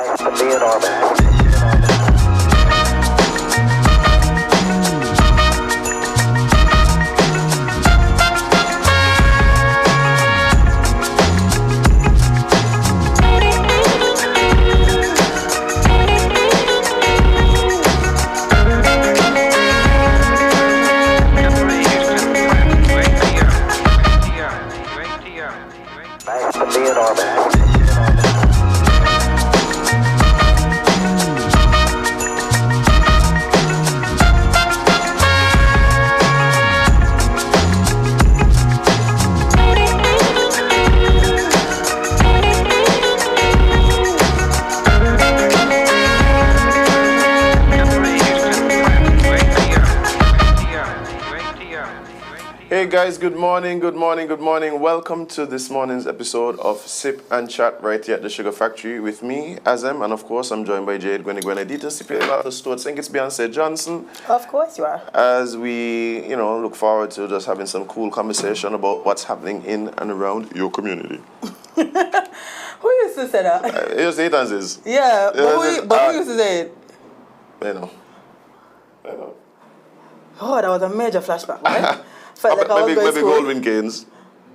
Thanks to being our man. Thanks to being our man. Hey guys, good morning. Welcome to this morning's episode of Sip and Chat right here at the Sugar Factory with me, Azem, and of course I'm joined by Jade. Gwen Edita, Sip the store. I think it's Beyonce Johnson. Of course you are. As we, look forward to just having some cool conversation about what's happening in and around your community. Who used to say that? It was Haitians. Yeah, but who used to say it? I know. Oh, that was a major flashback, right? Felt like I was maybe going to school. Goldwyn Canes.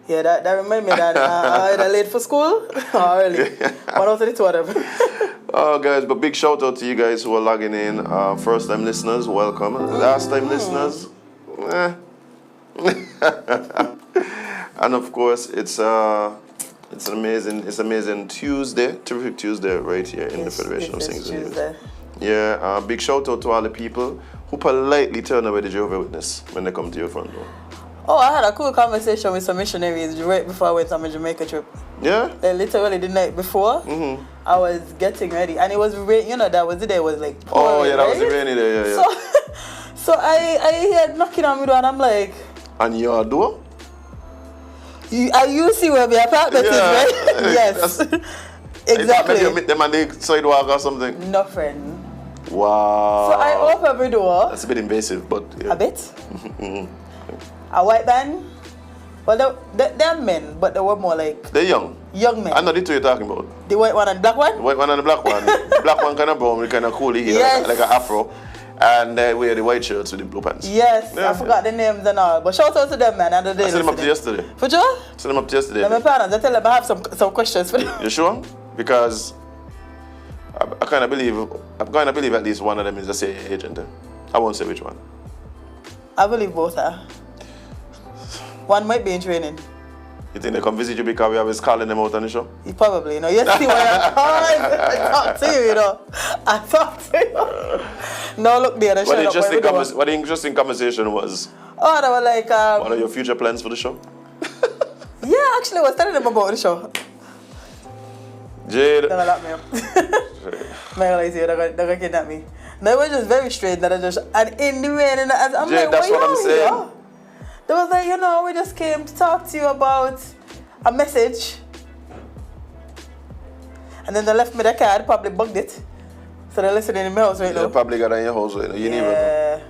Yeah, that reminded me that I either late for school or early. One out of the two of them. Oh, guys, but big shout out to you guys who are logging in. First time listeners, welcome. Last time listeners, And of course, it's an amazing Tuesday, terrific Tuesday right here in the Federation of Singers and News. Yeah, big shout out to all the people who politely turn away the Jehovah's Witness when they come to your front door. Oh, I had a cool conversation with some missionaries right before I went on my Jamaica trip. Yeah? Literally the night before, I was getting ready. And it was rain, that was the day, it was like pouring, oh, yeah, that was right? the rainy day, yeah. So I heard knocking on my door and I'm like... On your door? You see where my apartment is, right? Yes. Exactly. Maybe you meet them on the sidewalk or something? No, friend. Wow. So I open my door. That's a bit invasive, but... Yeah. A bit? A white man? Well, they're men, but they were more like... They're young. Young men. I know the two you're talking about. The white one and the black one? The white one and the black one. The black one kind of brown with kind of coolie here, yes. like an afro. And they wear the white shirts with the blue pants. Yes, yeah, I forgot the names and all. But shout out to them, man. And I sent them up to yesterday. For sure? Sent them up to yesterday. My parents, I tell them I have some questions for them. You sure? Because I kind of believe at least one of them is a CIA agent. I won't say which one. I believe both are. One might be in training. You think they come visit you because we always calling them out on the show? You probably, You see where I talk to you, I talk to you. No, look there. What the interesting conversation was? Oh, they were like... what are your future plans for the show? Yeah, actually, I was telling them about the show. Jade. They're going to lock me up. They're going to kidnap me. No, it was just very straight that and in the rain, and I'm Jade, like, that's what I'm saying. Here? They was like, we just came to talk to you about a message. And then they left me the card, probably bugged it. So they're listening in my house right now. They probably got it in your house right now. You never know.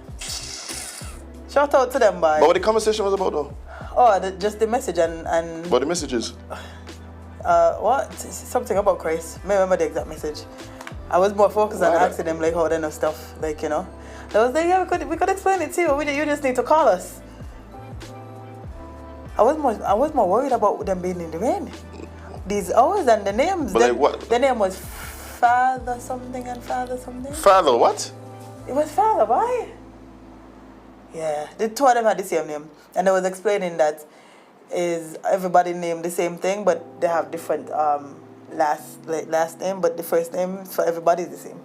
Shout out to them, boy. But what the conversation was about though? Oh, just the message and... What the messages? What? Something about Christ. I remember the exact message. I was more focused on asking them how they know stuff, They was like, yeah, we could explain it to you. You just need to call us. I was more worried about them being in the rain. These hours and the names. But like what? The name was Father something and Father something. Father what? It was Father, why? Yeah, the two of them had the same name. And I was explaining that is everybody named the same thing, but they have different last name, but the first name for everybody is the same.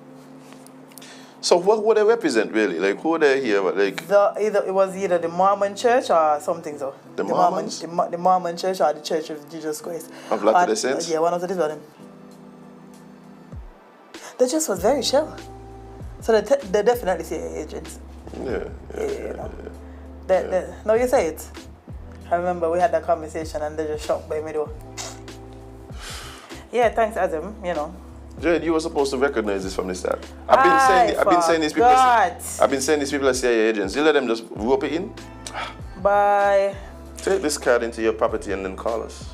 So what would they represent really? Like who are they here? Like it was either the Mormon Church or something so. The Mormons? The Mormon Church or the Church of Jesus Christ. Of Latter-day Saints? Yeah, one of these of them. They just was very chill. So they definitely CIA agents. Yeah. No, you say it. I remember we had that conversation and they just shocked by me though. Yeah, thanks Azem, Jade, you were supposed to recognize this from the start. I've been saying these people are CIA agents. You let them just rope it in. Bye. Take this card into your property and then call us.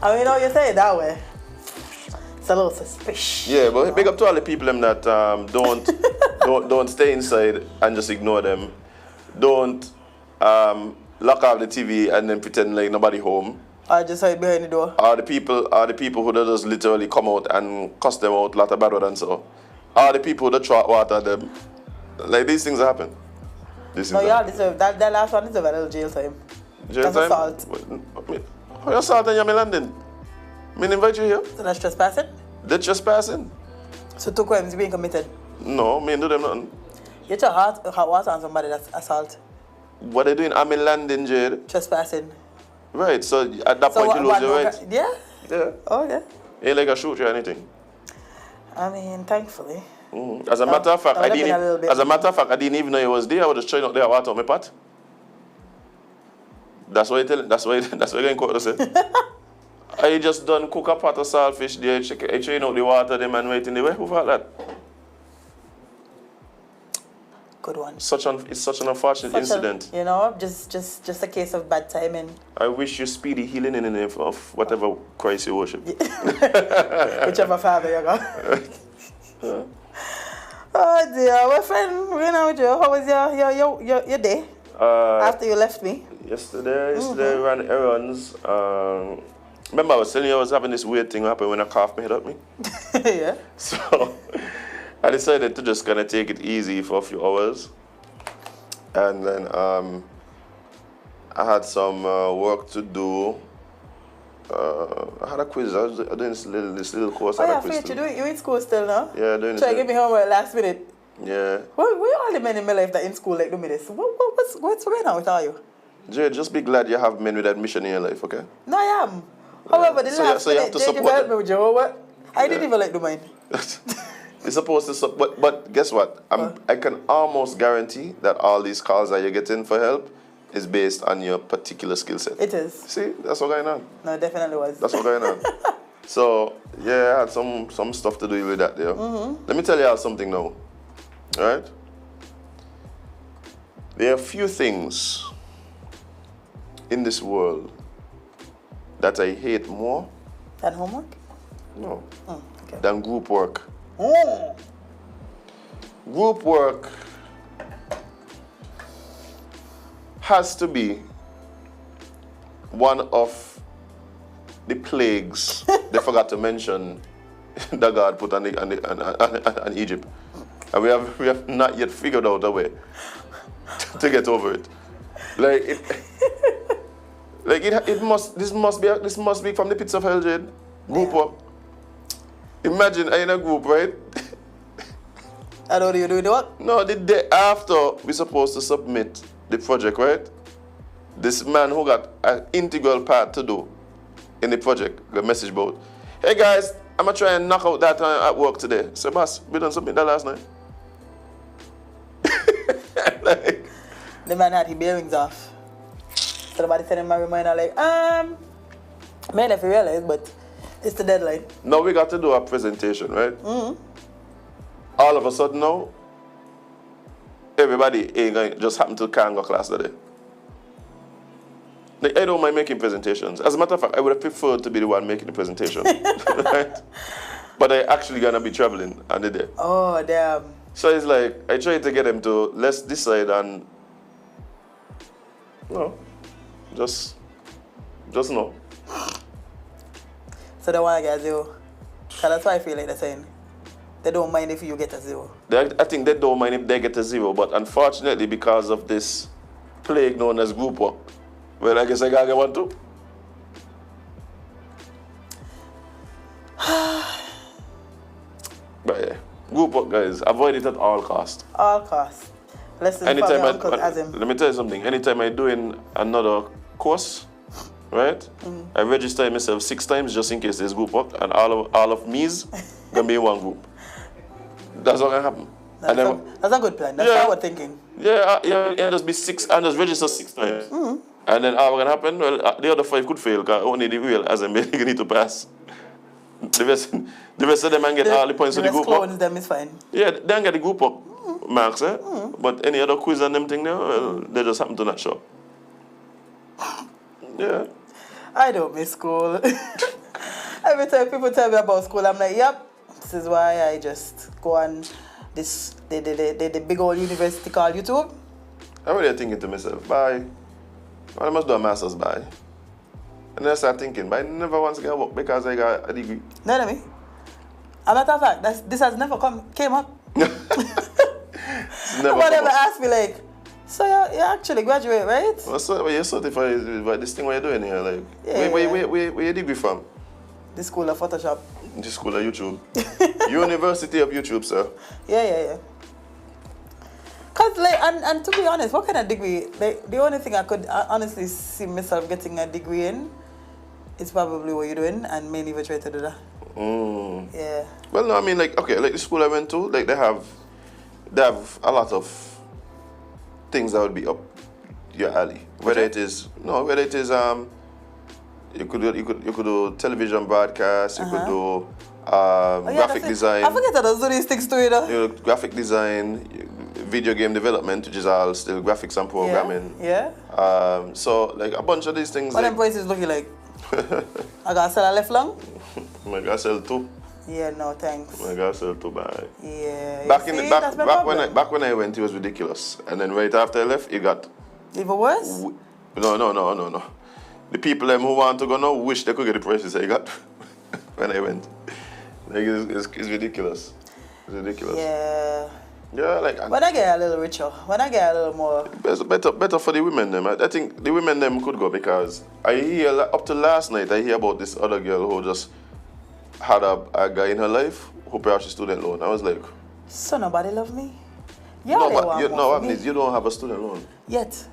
I mean, you say it that way. It's a little suspicious. Yeah, but big up to all the people them that don't stay inside and just ignore them. Don't lock off the TV and then pretend like nobody home. Or just hide behind the door. Are the people who just literally come out and cuss them out, lot of bad word and so. Are the people that throw water at them. Like these things happen. No, y'all deserve that last one deserve a little jail time. Jail That's time? assault. How you assault and you're landing? I invite you here. So that's trespassing? They're trespassing. So 2 crimes being committed? No, me ain't do them nothing. You throw hot water on somebody that's assault? What they doing? I'm in landing, Jade. Trespassing. Right, so at that point you lose your rights. Yeah? Yeah. Okay. Ain't like a shoot you or anything. I mean, thankfully. As a matter of fact, I didn't even know he was there. I was just trying out there water on my pot. That's what you're going to say. I just done cook a pot of saltfish there, train out the water, them and wait in the way. Who thought that? Good one. It's such an unfortunate incident. Just a case of bad timing. I wish you speedy healing in the name of whatever Christ you worship. Whichever father you got. Oh dear, my friend, we're now with you. How was your day after you left me? Yesterday I ran errands. Remember I was telling you I was having this weird thing happen when a calf made up me? Yeah. So I decided to just kind of take it easy for a few hours. And then I had some work to do. I had a quiz. I was doing this little course. Oh yeah, you're in school still now? Yeah, doing this. Try to give me homework last minute. Yeah. Where all the men in my life that in school like do me this? What's going on with all you? Jade, just be glad you have men with admission in your life, okay? No, I am. However, the last minute, Jade, you help me with your homework. I didn't even like do mine. You're supposed to, but guess what? I can almost guarantee that all these calls that you're getting for help is based on your particular skill set. It is. See, that's what's going on. No, it definitely was. That's what's going on. So, yeah, I had some stuff to do with that there. Let me tell you all something now. All right? There are a few things in this world that I hate more. Than homework? No. Okay. Than group work. Oh. Group work has to be one of the plagues they forgot to mention that God put on Egypt. And we have not yet figured out a way to get over it. This must be from the pits of hell, Jade. Group work. Imagine I'm in a group, right? And how do you do the work? No, the day after we're supposed to submit the project, right? This man who got an integral part to do in the project, the message board. Hey guys, I'm gonna try and knock out that at work today. So boss, we done submit that last night. The man had his bearings off. So somebody sent him a reminder like, man, if you realize, but it's the deadline. Now we got to do a presentation, right? All of a sudden now, everybody ain't going just happen to can't go class today. Like, I don't mind making presentations. As a matter of fact, I would have preferred to be the one making the presentation. Right? But I actually gonna be traveling on the day. Oh, damn. So it's like, I tried to get them to, let's decide on, just no. So they want to get 0. So that's why I feel like they're saying. They don't mind if you get a 0. I think they don't mind if they get a 0, but unfortunately, because of this plague known as group work, well, I guess I gotta get one too. But yeah, group work, guys, avoid it at all costs. All costs. Listen from your Uncle Azem. Let me tell you something. Anytime I'm doing another course, right, I register myself 6 times just in case there's group work, and all of me's gonna be in one group. That's what gonna happen. That's a good plan. That's what we're thinking. Yeah, just be 6 and just register 6 times. And then all gonna happen, well, the other 5 could fail because only the real Azem need to pass. The rest of them can get all the points of the group work. Them is fine. Yeah, they can get the group work marks, eh? But any other quiz and them thing there, well, they just happen to not show. Yeah. I don't miss school. Every time people tell me about school, I'm like, yep, this is why I just go on the big old university called YouTube. I really thinking to myself, bye. Well, I must do a master's, bye. And then I start thinking, but I never want to get work because I got a degree. No, no, me. As a matter of fact, this has never came up. Nobody ever asked me like, so you actually graduate, right? Well, so you're certified by this thing what you're doing here, like. Yeah, where your degree from? The School of Photoshop. The School of YouTube. University of YouTube, sir. Yeah. Cause like, and to be honest, what kind of degree? Like, the only thing I could honestly see myself getting a degree in is probably what you're doing, and mainly if I try to do that. Yeah. Well, no, I mean, like, okay, like the school I went to, like they have a lot of things that would be up your alley. Whether it is you could do television broadcast, you could do graphic design. I forget that those do these things to it. Graphic design, video game development, which is all still graphics and programming. Yeah. So like a bunch of these things. What them places looking like? I gotta sell a left long? I gotta sell two. Yeah, no thanks. I gotta sell two bye. Yeah. Back when I went, it was ridiculous. And then right after I left, it got even worse? No. The people who want to go now wish they could get the prices I got when I went. Like it's ridiculous. It's ridiculous. Yeah. Yeah, like when I get a little richer, when I get a little more better for the women them. I think the women them could go because I hear up to last night I hear about this other girl who just had a guy in her life who paid off her student loan. I was like, so nobody love me? Yeah, you don't have a student loan yet.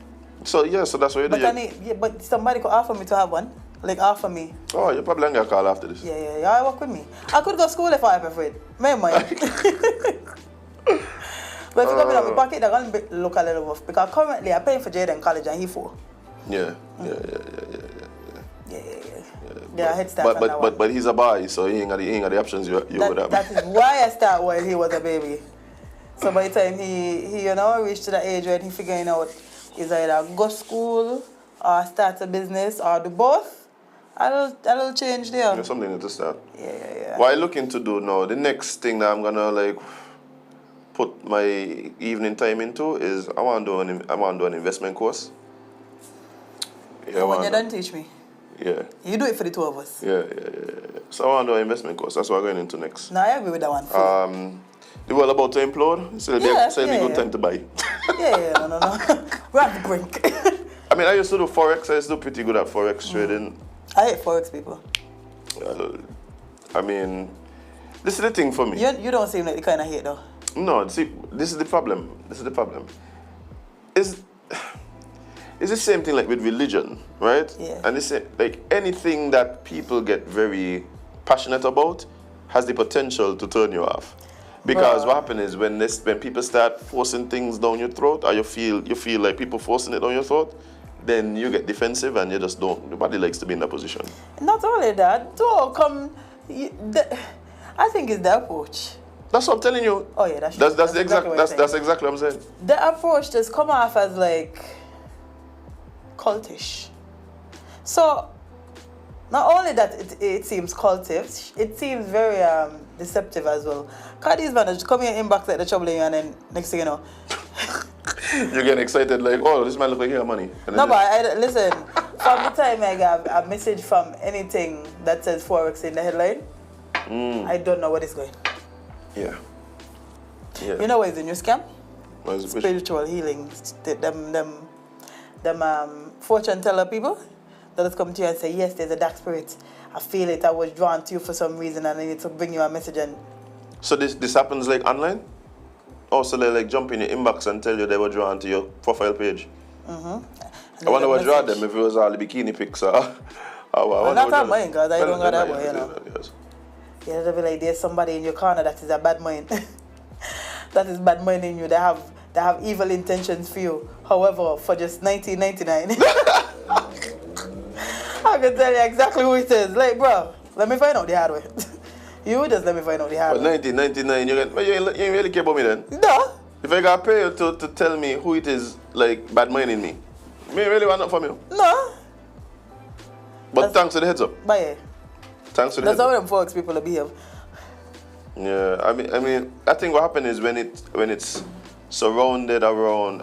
So that's what you do. But somebody could offer me to have one. Like offer me. Oh, you probably ain't gonna call after this. Yeah, I work with me. I could go to school if I preferred. My mind. But if you come in my pocket, they're going to look a little rough. Because currently, I'm paying for Jade in college and he 4. Yeah. Yeah, head start on that one. But he's a boy, so he ain't got the options you would have. That is why I start while he was a baby. So by the time he reached to the age where he figuring out is either go to school or start a business or do both, a little change there. There's something to start. Yeah. What I'm looking to do now, the next thing that I'm gonna like put my evening time into is I want to do an investment course. Yeah, when you done teach me. Yeah. You do it for the two of us. Yeah. So I want to do an investment course. That's what I'm going into next. No, I agree with that one. The world about to implode. So it'll be a good time to buy. No. We're at the brink. I mean, I used to do Forex. I used to do pretty good at Forex trading. I hate Forex people. I mean, this is the thing for me. You don't seem like the kind of hate though. No, see, this is the problem. It's the same thing like with religion, right? Yeah. And it's like anything that people get very passionate about has the potential to turn you off. Because what happens is when people start forcing things down your throat, or you feel like people forcing it down your throat, then you get defensive and you just don't. Nobody likes to be in that position. Not only that, I think it's the approach. That's what I'm telling you. Oh yeah, that's exactly what I'm saying. The approach just come off as like cultish. So not only that it seems cultish, it seems very deceptive as well. Cause these men just come in your inbox like the trouble you, and then next thing you know, you get excited like, oh, this man look like he have money. No, but listen. From the time I get a message from anything that says Forex in the headline, I don't know what is going. Yeah. You know what is the new scam? What is Spiritual healing. Them fortune teller people that just come to you and say, yes, there's a dark spirit. I feel it. I was drawn to you for some reason and I need to bring you a message. And so this happens like online? Oh, so they like jump in your inbox and tell you they were drawn to your profile page? Mm-hmm. I wonder what draw them if it was all the bikini pics or... Well, not on mine, because I don't got that way, you know. Yes. Yeah, they'll be like, there's somebody in your corner that is a bad mind. That is bad mind in you. They have evil intentions for you. However, for just $19.99, I can tell you exactly who it is. Like, bro, let me find out the hard way. You just let me find out the hard way. For $19.99, you ain't really care about me then? No. If I got pay you to tell me who it is, like, bad minding me, me really want nothing from you? No. But thanks for the heads up. But yeah. Thanks for the That's heads how up. them folks people behave. Yeah, I mean, I think what happens is when it's surrounded around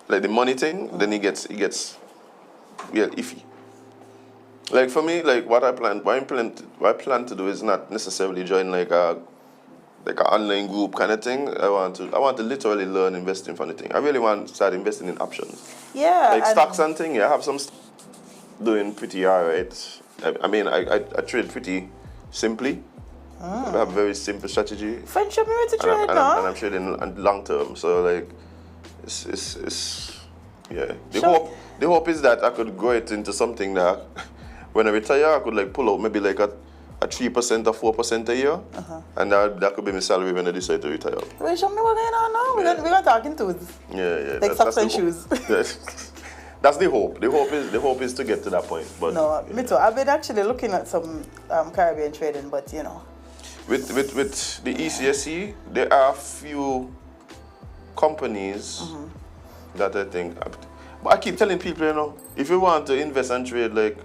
like the money thing, then it gets iffy. Like for me, like what I plan to do is not necessarily join like an online group kind of thing. I want to literally learn investing from the thing. I really want to start investing in options. Yeah. Like stocks and thing. Yeah, I have some doing pretty alright. I mean, I trade pretty simply. I have a very simple strategy. Friendship, me to trade now. And I'm trading long term. So like, it's yeah. The hope is that I could grow it into something that when I retire, I could like pull out maybe like a 3% or 4% a year, and that could be my salary when I decide to retire. Wait, show me what's going on now. We're gonna talk into it. Yeah. Like socks and shoes. That's the hope. The hope is to get to that point. But no, me too. I've been actually looking at some Caribbean trading, but you know. With the ECSE, there are a few companies that I think. But I keep telling people, you know, if you want to invest and trade, like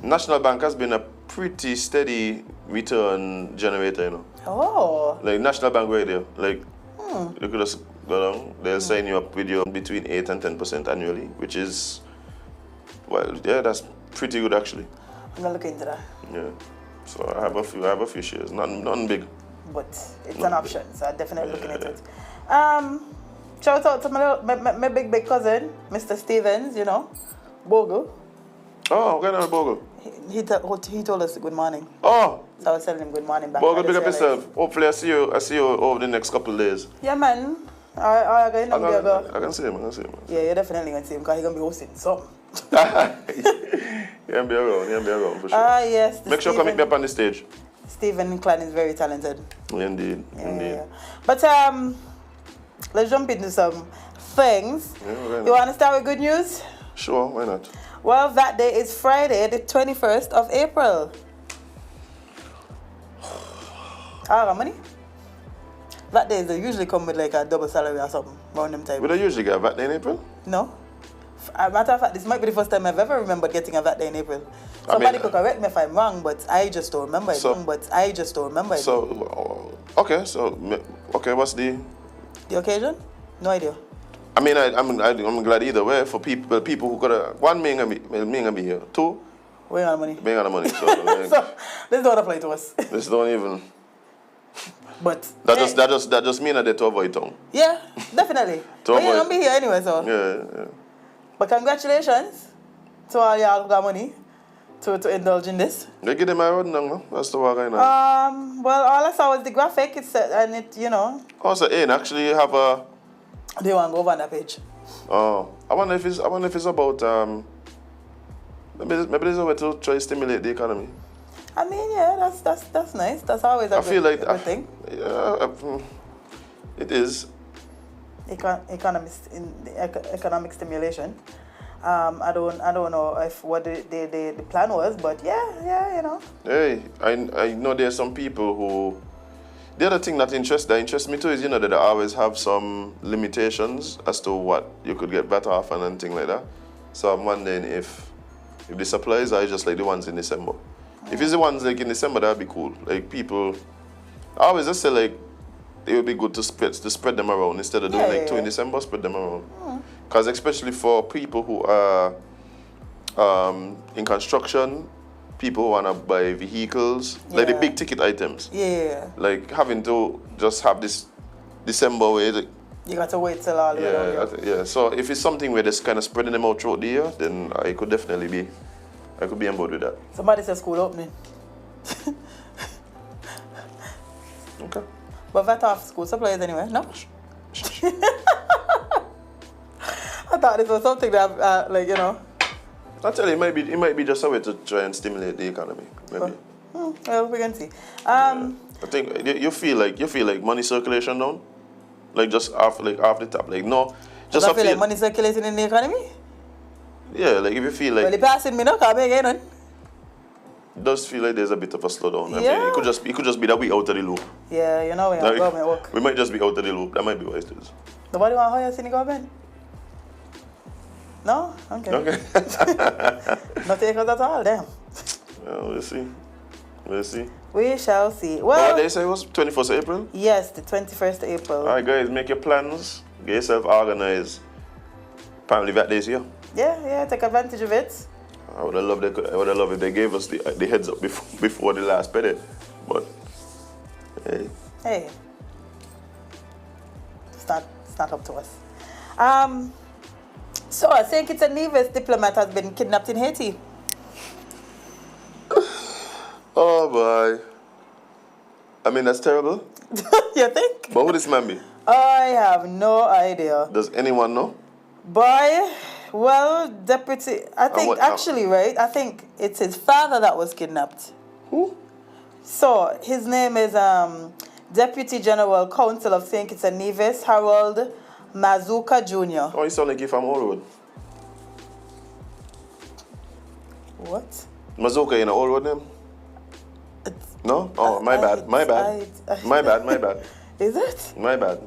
National Bank has been a pretty steady return generator, you know. Oh. Like National Bank right there, like you could just go down. They'll sign you up with your between 8 and 10% annually, which is, well, yeah, that's pretty good actually. I'm gonna look into that. Yeah. So I have a few shares, nothing big. But it's an option, so I'm definitely looking into it. Shout out to my big cousin, Mr. Stevens, you know, Bogle. Oh, okay, now Bogle. He told us good morning. Oh. So I was telling him good morning back. Bogle, big up yourself. Hopefully I see you over the next couple of days. Yeah, man. I can see him. Yeah, you're definitely going to see him because he's going to be hosting some. He'll be around for sure. Yes. Make sure you come meet me up on the stage. Stephen Klein is very talented. Indeed. Yeah. But let's jump into some things. Yeah, you want to start with good news? Sure, why not? Well, that day is Friday, the 21st of April. Money? That day they usually come with like a double salary or something around them time. Would I usually get a VAT day in April? No. Matter of fact, this might be the first time I've ever remembered getting a VAT day in April. Somebody could correct me if I'm wrong, but I just don't remember it. So, okay, what's the occasion? No idea. I mean, I'm glad either way for people who could have. One, me gonna be here. Two, we ain't got the money. We ain't got the money. So, like, so this don't apply to us. This don't even. But that just mean that they to avoid tongue. Yeah, definitely. But you're gonna be here anyway, so. Yeah. But congratulations to all y'all who got money to indulge in this. They give them my road now, that's the work right now. Well, all I saw was the graphic. And it, you know. Oh, so actually you have a. Do you want to go over on that page? Oh, I wonder if it's about maybe there's a way to try to stimulate the economy. I mean, yeah, that's nice. That's always a good thing. Yeah, it is. Economic stimulation. I don't know if what the plan was, but yeah, you know. Hey, I know there's some people who. The other thing that interests me too is, you know, that they always have some limitations as to what you could get better off and things like that. So I'm wondering if the supplies are just like the ones in December. If it's the ones like in December, that'd be cool. Like people, I always just say like it would be good to spread them around instead of doing two in December. Spread them around, because especially for people who are in construction. People who want to buy vehicles, like the big ticket items. Yeah. Like having to just have this December where you got to wait till all the way down. Yeah. So if it's something where they're kind of spreading them out throughout the year, then I could be on board with that. Somebody says school opening. Okay. But that off school supplies anyway, no? I thought this was something that, like, you know. I tell you, it might be just a way to try and stimulate the economy, maybe. Well, we can see. I think you feel like money circulation down, like just off the top, like no, just I feel like money circulating in the economy. Yeah, like if you feel like. Well, the passing me now, can't be again. It does feel like there's a bit of a slowdown. Yeah. I mean, it could just be that we out of the loop. Yeah, you know, we have government work. We might just be out of the loop. That might be what it is. Nobody want to hire us in the government. No? Okay. Okay. No takers at all, damn. Well, we'll see. We'll see. We shall see. But Well, what day say it was? 21st April? yes, the 21st April. Alright, guys, make your plans. Get yourself organized. Apparently that day's here. Yeah, take advantage of it. I would have loved if they gave us the heads up before the last payday. But hey. It's not up to us. So I think it's a Nevis diplomat has been kidnapped in Haiti. Oh boy. I mean, that's terrible. You think? But who this man be? I have no idea. Does anyone know? Boy, well, deputy, I think I think it's his father that was kidnapped. Who? So his name is Deputy General Counsel of St. Kitts and Nevis, Harold Mazuka Jr. Oh, you sound like you're from Old Road. What? Mazuka in the Old Road name? No? Oh, my bad. My bad. Is it? My bad.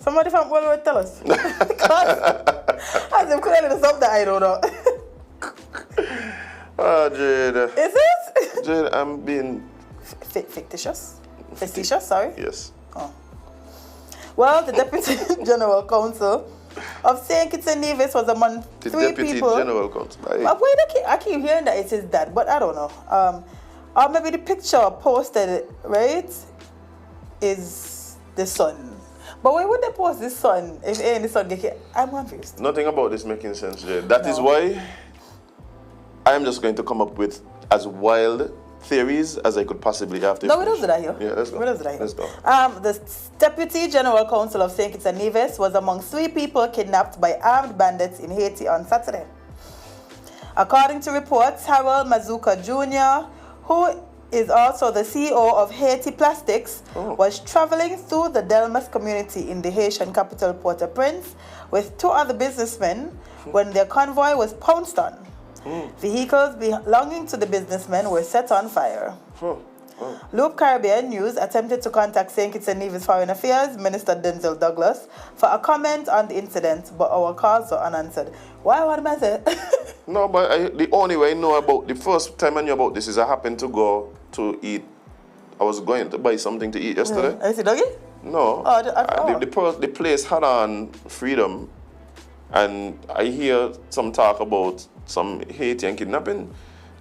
Somebody from Old Road tell us. Azem clearly there's something I don't know. Ah, Jade. Is it? Jade, I'm being... Fictitious? Facetious, sorry? Yes. Oh. Well, the Deputy General Counsel of St. Kitts and Nevis was among three people. General Counsel. Wait, I keep hearing that it's his dad, but I don't know. Or maybe the picture posted, right, is the son. But why would they post this son if any son get hit? I'm confused. Nothing about this making sense, Jade. That is why I'm just going to come up with as wild theories as I could possibly have to. No, we don't do that here. Yeah, let's go. Let's go. The Deputy General Counsel of St. Kitts and Nevis was among three people kidnapped by armed bandits in Haiti on Saturday. According to reports, Harold Mazuka Jr., who is also the CEO of Haiti Plastics, was traveling through the Delmas community in the Haitian capital Port-au-Prince with two other businessmen when their convoy was pounced on. Vehicles belonging to the businessmen were set on fire. Loop Caribbean News attempted to contact St. Kitts and Nevis Foreign Affairs Minister Denzel Douglas for a comment on the incident, but our calls were unanswered. Why would I say? No, but the only way I know about, the first time I knew about this is I happened to go to eat. I was going to buy something to eat yesterday. Is it doggy? No. The place had on Freedom, and I hear some talk about some Haitian kidnapping.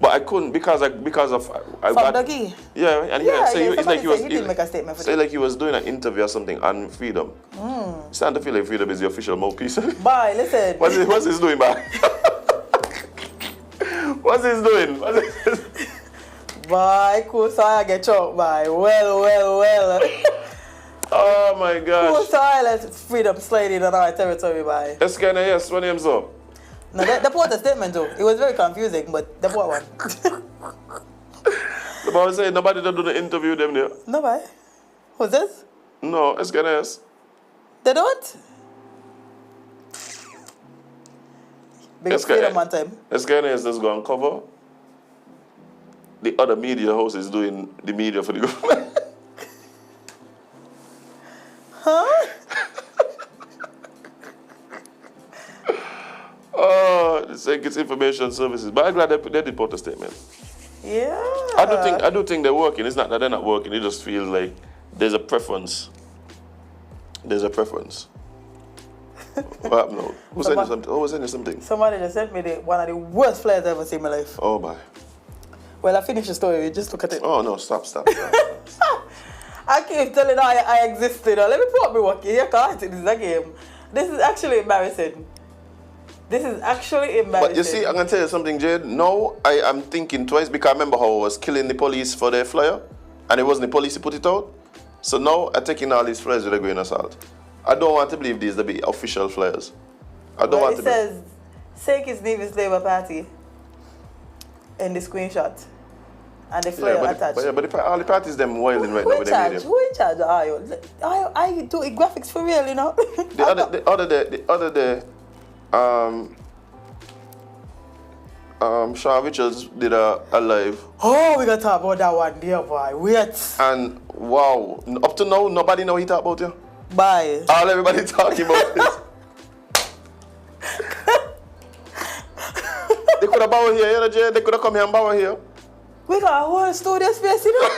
But I couldn't because of I got Doggy. Yeah, and so it's like he didn't make a statement for say like he was doing an interview or something on Freedom. It's starting to feel like Freedom is the official mouthpiece. Bye, listen. What's he doing, bye? What's he doing? Bye, cool, so I get choked, bye. Well. Oh my gosh. Cool, so I let Freedom slide in on our territory, bye. That's kind of yes, what name's up? No, they put a statement though. It was very confusing, but they put one. The boy said nobody don't do the interview them there. Nobody. Who's this? No, SNS. They don't? Big Freedom one time. SNS just go and cover. The other media house is doing the media for the government. Huh? Oh, it's like it's information services. But I'm glad they did put a statement. Yeah. I do think they're working. It's not that they're not working. It just feels like there's a preference. What happened now? Who sent you something? Oh, sent you something? Somebody just sent me one of the worst flyers I've ever seen in my life. Oh, bye. Well, I finished the story. Just look at it. Oh, no, stop. I keep telling her I existed. Let me put me working. You can't. This is a game. This is actually embarrassing. But you see, I'm going to tell you something, Jade. Now I am thinking twice because I remember how I was killing the police for their flyer and it wasn't the police who put it out. So now I'm taking all these flyers with a grain of salt. I don't want to believe these to be official flyers. It says St. Kitts Nevis Labour Party in the screenshot. And the flyer attached. But all the parties them wilding right now with the media. Who in charge are you? I do graphics for real, you know. The other day, Sean Richards did a live. Oh, we gotta talk about that one, dear boy. Wait. And wow, up to now, nobody know he talk about you. Bye. All everybody talking about this. They could have bowed here, you know, Jade. They could have come here and bow here. We got a whole studio space, you know.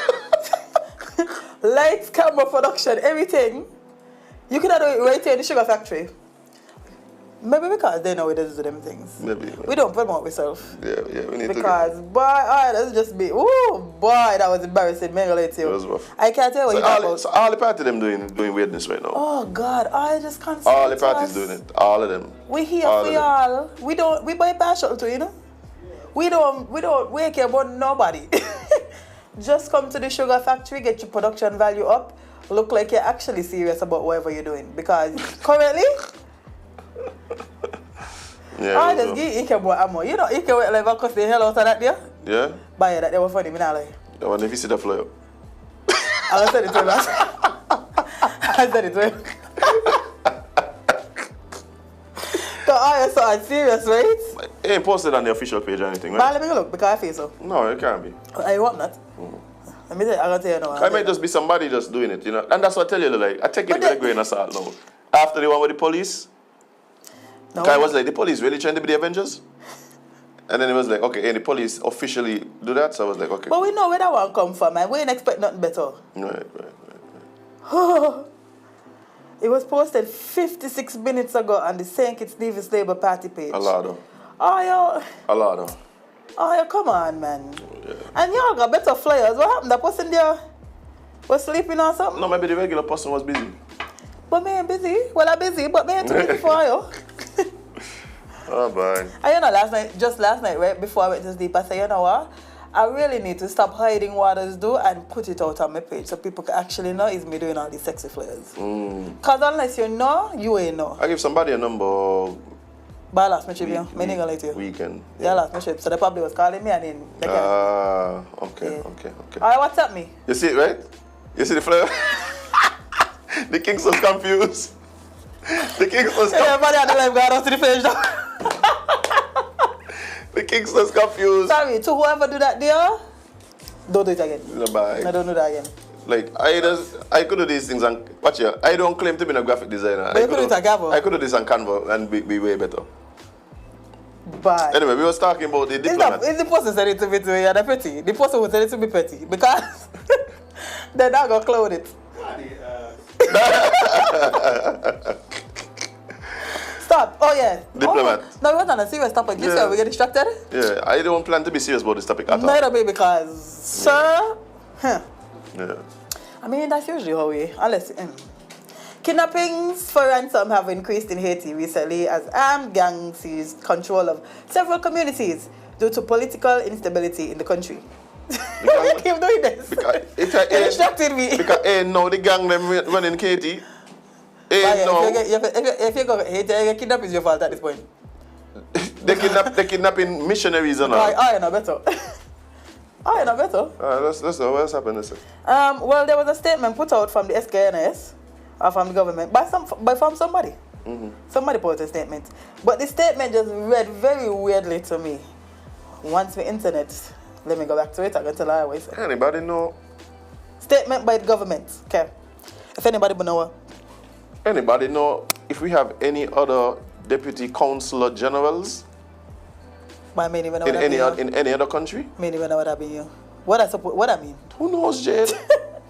Lights, camera, production, everything. You could have done it right here in the sugar factory. Maybe because they know we don't do them things. Maybe. We don't promote ourselves. Yeah, we need because, boy, alright, let's just be, ooh, boy, that was embarrassing. Man, it was rough. I can't tell what you talk about. So all the party them doing weirdness right now. Oh, God, I just can't all the parties doing it. All of them. We here for y'all. We buy partial too, you know? We don't care about nobody. Just come to the sugar factory, get your production value up, look like you're actually serious about whatever you're doing. Because currently, I just give Ike more ammo. You know, Ike went like because the hell out of that there? Yeah? But yeah, that they were funny, me not lie. The one if you see the flyer. I said it to him. I said it to him. So I saw it serious, right? It ain't posted on the official page or anything, right? But let me look, because I feel so. No, it can't be. I hope not. Let me tell you, I'm gonna tell you now. I might just be somebody just doing it, you know. And that's what I tell you, like, I take it with a grain of salt now. After the one with the police, no. I was like, the police really trying to be the Avengers? And then it was like, okay, and the police officially do that? So I was like, okay. But we know where that one come from, man. We ain't expect nothing better. Right. It was posted 56 minutes ago on the St. Kitts Nevis Labour Party page. A lot of. Oh, A lot. come on, man. Yeah. And y'all got better flyers. What happened? That person there was sleeping or something? No, maybe the regular person was busy. But me ain't busy. Well, I'm busy, but me ain't too busy for you. Oh, boy. And you know, last night, right before I went to sleep, I said, you know what? I really need to stop hiding what others do and put it out on my page so people can actually know it's me doing all these sexy flyers. Because unless you know, you ain't know. I give somebody a number. But I lost my trip, you know. Me ain't gonna lie to you. Weekend. Yeah, I lost my trip. So they probably was calling me and then they okay. Alright, what's up, me? You see it, right? You see the flyer? The Kings was confused. The Kings was confused. Everybody had the live got out to the page now. The Kings was confused. Sorry, to whoever do that there, don't do it again. Bye. No, don't do that again. Like, I could do these things and, watch here, I don't claim to be a graphic designer. But you could do it on Canva. I could do this on Canva and be way better. Bye. Anyway, we was talking about the diplomat. Is the person said it to me to you, they're petty. The person who said it to me petty. Because they're not going to clone it. Stop. Oh, yeah. Diplomat. Oh, no, we wasn't on a serious topic. This year we get distracted. Yeah, I don't plan to be serious about this topic at all. Neither me because, sir. Yeah. I mean, that's usually how we, unless. Kidnappings for ransom have increased in Haiti recently as armed gangs seized control of several communities due to political instability in the country. Why you keep doing this? It distracted me. Because now the gang them running Haiti. If you go Haiti, kidnapping is your fault at this point. They kidnapping missionaries and all. I know better. I know better. Let's know what's happened. Well, there was a statement put out from the SKNS, or from the government, from somebody. Somebody put a statement. But the statement just read very weirdly to me. Once the internet, let me go back to it, I'm going to tell you what it said. Anybody know? Statement by the government. Okay. If anybody know. Anybody know if we have any other deputy consular generals? But I mean, even in any other country? I mean, even know what I mean. What I mean? Who knows, Jade?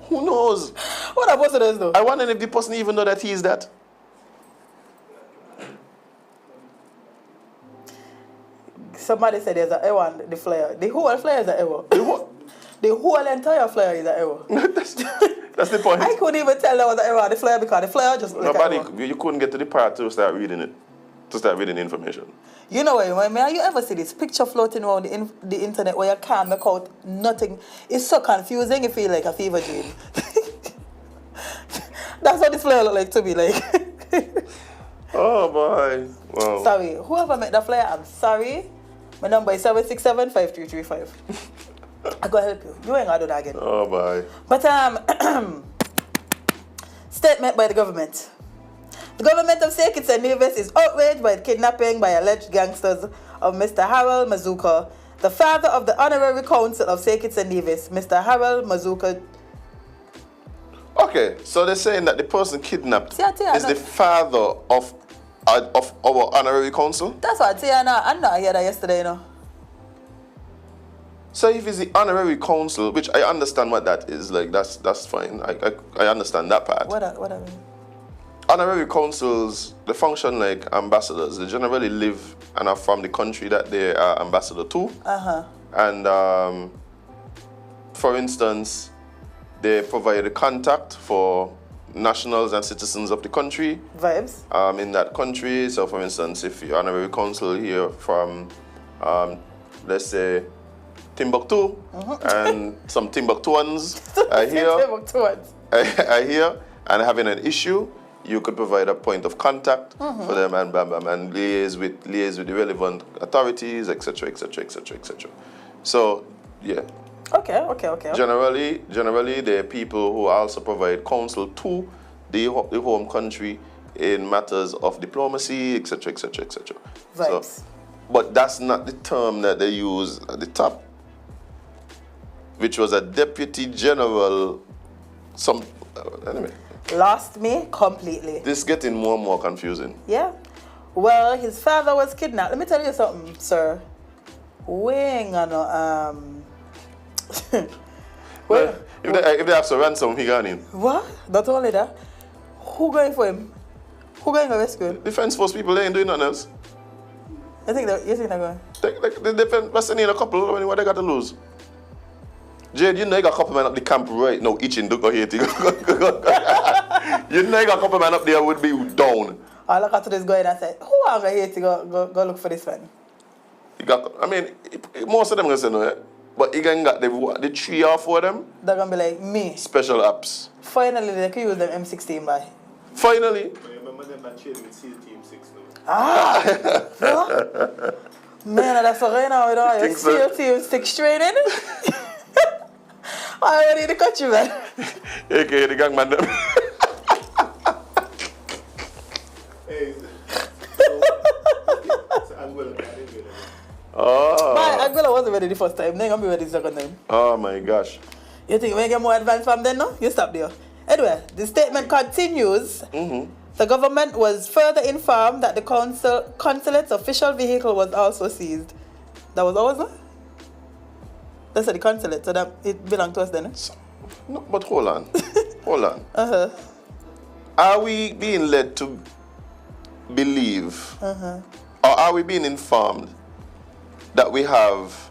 Who knows? What that person does though? I wonder if the person even know that he is that. Somebody said there's an error on the flyer. The whole flyer is an error. The whole entire flyer is an error. That's the point. I couldn't even tell there was an error on the flyer because the flyer just you couldn't get to the part to start reading it. To start reading the information. You know what I mean? Have you ever see this picture floating around the internet where you can't make out nothing? It's so confusing, you feel like a fever dream. That's what this flyer look like to me, like. Oh boy. Wow. Sorry, whoever made that flyer, I'm sorry. My number is 767-5335. I gotta help you. You ain't gonna do that again. Oh boy. But statement by the government. The government of St. Kitts and Nevis is outraged by the kidnapping by alleged gangsters of Mr. Harold Mazuka, the father of the Honorary Council of St. Kitts and Nevis, Mr. Harold Mazuka. Okay, so they're saying that the person kidnapped is the father of our Honorary Council? That's what I tell you now. I know I heard that yesterday, you know. So if it's the honorary council, which I understand what that is, like that's fine. I understand that part. What I mean? Honorary councils, they function like ambassadors. They generally live and are from the country that they are ambassador to. And for instance, they provide a contact for nationals and citizens of the country. Vibes. In that country. So for instance, if you're honorary council here from, let's say, Timbuktu, and some Timbuktuans are here, are here and having an issue, you could provide a point of contact for them and and liaise with the relevant authorities, etc., etc., etc., etc. So, yeah. Okay. Generally, there are people who also provide counsel to the home country in matters of diplomacy, etc., etc., etc. Vibes. So, but that's not the term that they use at the top, which was a deputy general. Anyway. Lost me completely. This is getting more and more confusing. Yeah. Well, his father was kidnapped. Let me tell you something, sir. Well, if they have to ransom, he gone in. What? Not only that. Who going for him? Who going to rescue him? Defense force people, they ain't doing nothing else. You think they're going? The defense was sending a couple. What they got to lose? Jade, you know you got a couple men up the camp right now itching to go Haiti. You know you got a couple men up there would be down. I look at this guy and I said, who are going to Haiti go look for this man? Most of them going to say no, eh? But you got the 3 or 4 of them. They're going to be like, me. Special apps. Finally, they can use them M16 by. Finally. I remember them that trade with SEAL Team 6 now. Yeah? Man, that's what right now, you know. You SEAL Team 6 training. I already in the country, man. Okay, the gang man them. Hey, so Angola, I didn't do that. Oh. My Angola wasn't ready the first time. They're going to be ready the second time. Oh my gosh. You think we get more advanced from then, no? You stop there. Anyway, the statement continues. The government was further informed that the consulate's official vehicle was also seized. That was ours, no? That's the consulate, so that it belonged to us then, eh? No, but hold on. Hold on. Are we being led to believe, or are we being informed that we have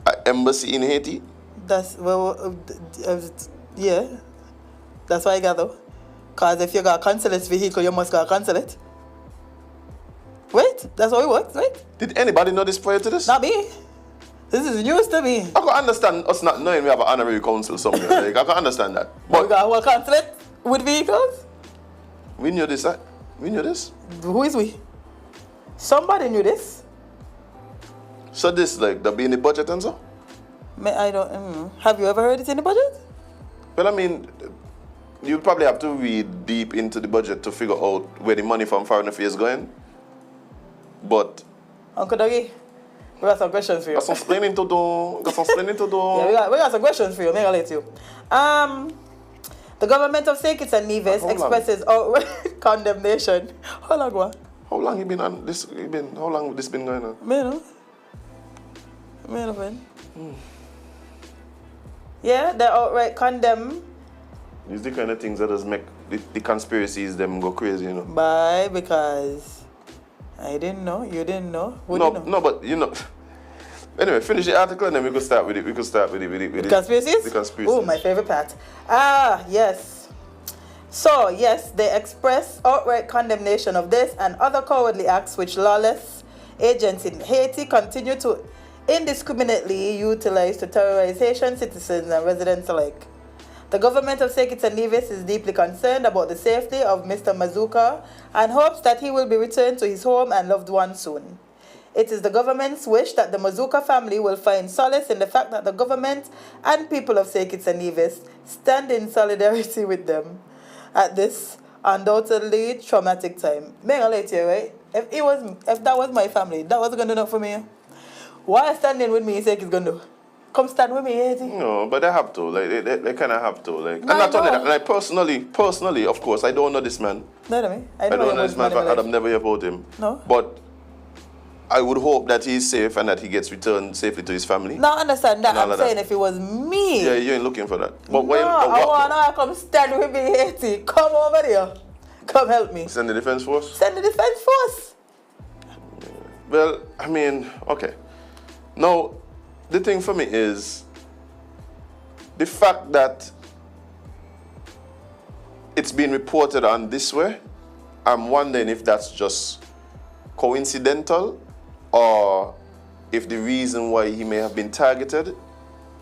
an embassy in Haiti? That's, yeah. That's why I gather. Because if you got a consulate vehicle, you must got a consulate. Wait, that's how it works, right? Did anybody know this prior to this? Not me. This is news to me. I can understand us not knowing we have an honorary council somewhere. Like, I can understand that. But we got a whole consulate with vehicles? We knew this, right? We knew this. Who is we? Somebody knew this. So this, like, that be in the budget and so? I don't. Have you ever heard it in the budget? Well, I mean, you probably have to read deep into the budget to figure out where the money from foreign affairs is going. But Uncle Dougie, we got some questions for you. got some explaining to do. Yeah, we got some questions for you. Maybe I'll let you. The government of St. Kitts and Nevis expresses outright condemnation. How long, what? How long you been on this? How long this been going on? Yeah, they outright condemn. These the kind of things that does make the conspiracies them go crazy, you know. Why? Because I didn't know. You didn't know. What no, do you know? no, but you know. Anyway, finish the article and then we could start with it. We could start with it. Conspiracies? The conspiracies. Oh, my favorite part. Yes. So, yes, they express outright condemnation of this and other cowardly acts which lawless agents in Haiti continue to indiscriminately utilize to terrorize Haitian citizens and residents alike. The government of St. Kitts and Nevis is deeply concerned about the safety of Mr. Mazuka and hopes that he will be returned to his home and loved ones soon. It is the government's wish that the Mazuka family will find solace in the fact that the government and people of St. Kitts and Nevis stand in solidarity with them at this undoubtedly traumatic time. May I let you, right? If that was my family, that wasn't going to do enough for me. Why standing with me, St. Kitts going to do? Come stand with me, Haiti. No, but they have to. Like they kind of have to. Like, and not only that. Like personally, of course, I don't know this man. No, I don't know this man. I've never heard about him. No. But I would hope that he's safe and that he gets returned safely to his family. No, I understand that. And all I'm of saying that. if it was me. Yeah, you ain't looking for that. But No, I want to come stand with me in Haiti. Come over here. Come help me. Send the defense force? Send the defense force. Well, I mean, okay. Now, the thing for me is the fact that it's been reported on this way. I'm wondering if that's just coincidental or if the reason why he may have been targeted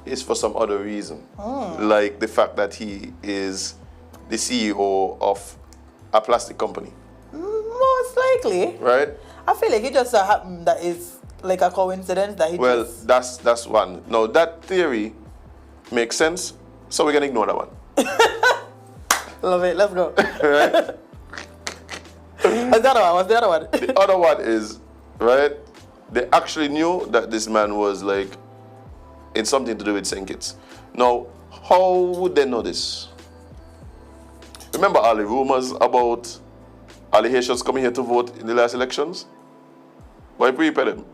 is for some other reason. Like the fact that he is the CEO of a plastic company. Most likely. Right? I feel like it just happened that is like a coincidence that he Well, just... that's one. Now, that theory makes sense, so we're going to ignore that one. Love it. Let's go. Right? What's the other one? What's the other one? The other one is, right, they actually knew that this man was like in something to do with St. Kitts. Now, how would they know this? Remember all the rumors about all the Haitians coming here to vote in the last elections? Why prepare them?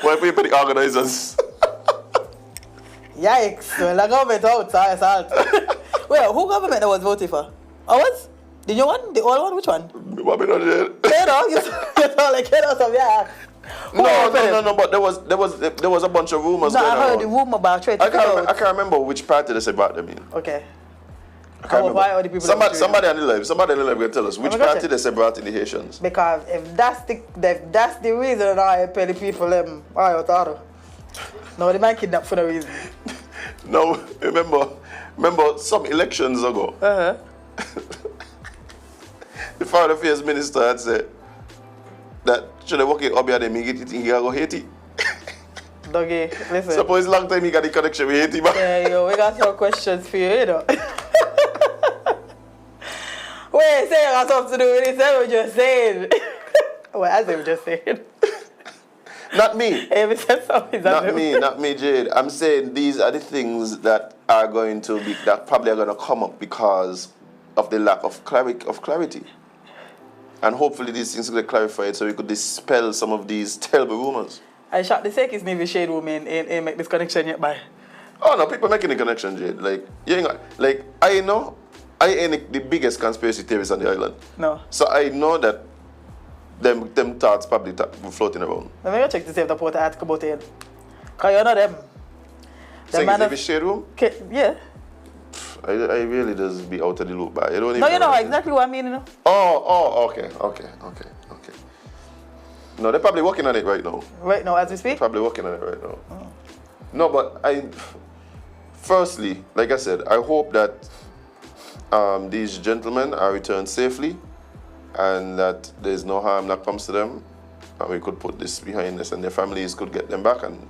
Why prepare the organizers? Yikes. Well, the government out. Wait, who government that was voting for? Ours? The new one? The old one? Which one? Babylon jail. You know, you sound like you know some, yeah. No, but there was a bunch of rumors No, going I heard around. the rumor about trade. I can't remember which party they said brought them in. Okay. I can't remember. Why are the people Somebody on the live will tell us which Oh my party God. they said brought in the Haitians. Because if that's the reason I pay the people them, I thought. No, they might kidnap for no reason. No, remember some elections ago, the foreign affairs minister had said that should I work in Obia them he get it in go Haiti. Doggy, listen. Suppose long time he got the connection with Haiti, man. Yeah, yo, we got some questions for you, you know. Wait, say you got something to do with this, what you just saying. Well, Azem just saying. Not me. Hey, said something. Not me, Jade. I'm saying these are the things that are going to be, that probably are going to come up because of the lack of clarity. And hopefully these things will get clarified so we could dispel some of these terrible rumors. I shot the sake is maybe Shade woman and make this connection yet by. Oh no, people making the connection, Jade. Like, you ain't got, like, I ain't the biggest conspiracy theorist on the island. No. So I know that them thoughts probably floating around. Let me go check to see if the port article about it. Because you know them. Saying it's a shade room? Yeah. I really just be out of the loop, but I don't even No, you know what it is. exactly what I mean, you know. Oh, okay. No, they're probably working on it right now. Right now, as we speak? Probably working on it right now. Oh. No, but firstly, like I said, I hope that these gentlemen are returned safely and that there's no harm that comes to them and we could put this behind us and their families could get them back and,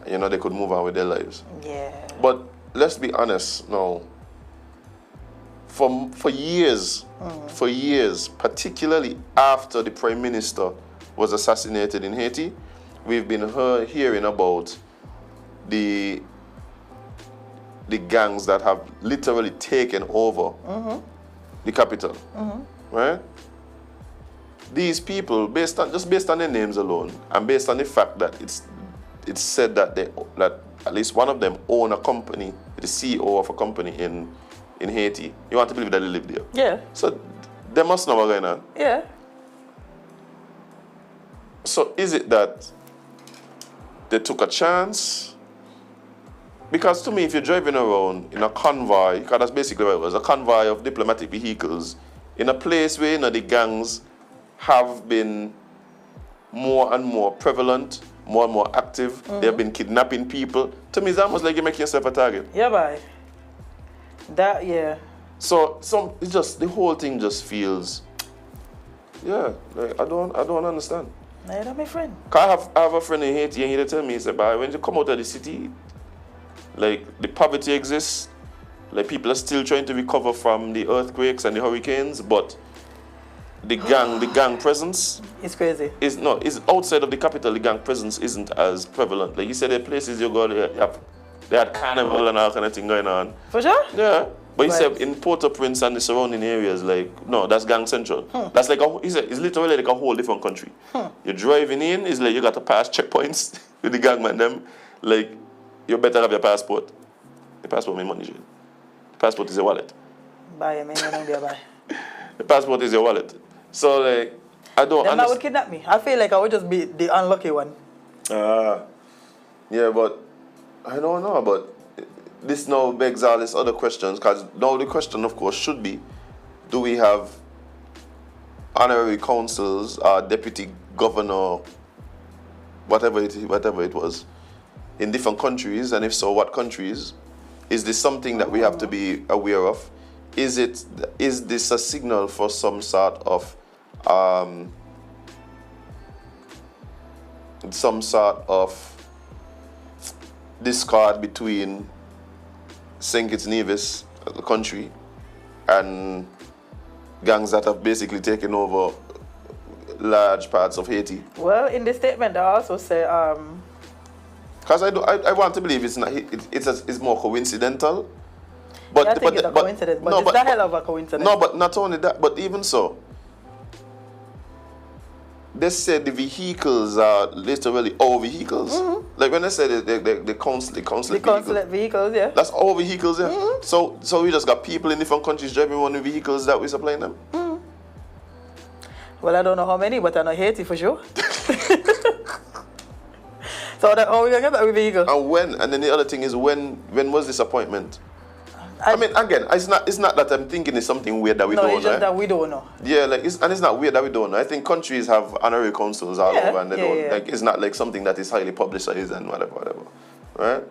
you know, they could move on with their lives. Yeah. But let's be honest now, for years, particularly after the Prime Minister was assassinated in Haiti, we've been hearing about the gangs that have literally taken over the capital, right? These people, based on their names alone, and based on the fact that it's said that that at least one of them own a company, the CEO of a company in Haiti. You want to believe that they live there? Yeah. So they must know what's going on. Yeah. So is it that they took a chance? Because to me, if you're driving around in a convoy, because that's basically what it was, a convoy of diplomatic vehicles, in a place where, you know, the gangs have been more and more prevalent, more and more active, they have been kidnapping people, to me it's almost like you're making yourself a target. Yeah, bye. That, yeah. So it's just, the whole thing just feels, yeah, like I don't understand. No, you're not my friend. Cause I have a friend in Haiti and he tell me, he said, when you come out of the city, like the poverty exists, like people are still trying to recover from the earthquakes and the hurricanes, but the gang presence It's crazy. is outside of the capital. The gang presence isn't as prevalent. Like you said, the places you go, they had carnival and all kind of thing going on. For sure? Yeah, But he Right. said in Port-au-Prince and the surrounding areas, like, no, that's gang central. That's like, he said, it's literally like a whole different country. You're driving in, it's like you got to pass checkpoints with the gangman them. Like, you better have your passport. The passport means money, Jade. The passport is your wallet. Buy me, you don't be a buy. The passport is your wallet. So, like, I don't Then that would understand. kidnap me. I feel like I would just be the unlucky one. Yeah, but I don't know, but this now begs all these other questions, because now the question, of course, should be, do we have honorary councils, deputy governor, whatever it was, in different countries, and if so, what countries? Is this something that we have to be aware of? Is this a signal for some sort of discord between St. Kitts Nevis, the country, and gangs that have basically taken over large parts of Haiti? Well, in the statement, they also say, Because I want to believe it's not. It's more coincidental. But I think it's a coincidence, but it's a hell of a coincidence. No, but not only that, but even so, they said the vehicles are literally our vehicles. Like when they said the consulate vehicles, yeah. that's our vehicles, yeah. So we just got people in different countries driving one of the vehicles that we supplying them. Well, I don't know how many, but I know Haiti for sure. So how are we gonna get that vehicle? And when? And then the other thing is when was this appointment? I mean, again, it's not that I'm thinking it's something weird that we don't know. No, it's just that we don't know. Yeah, like it's not weird that we don't know. I think countries have honorary councils all over, and they don't like. It's not like something that is highly publicized and whatever, right?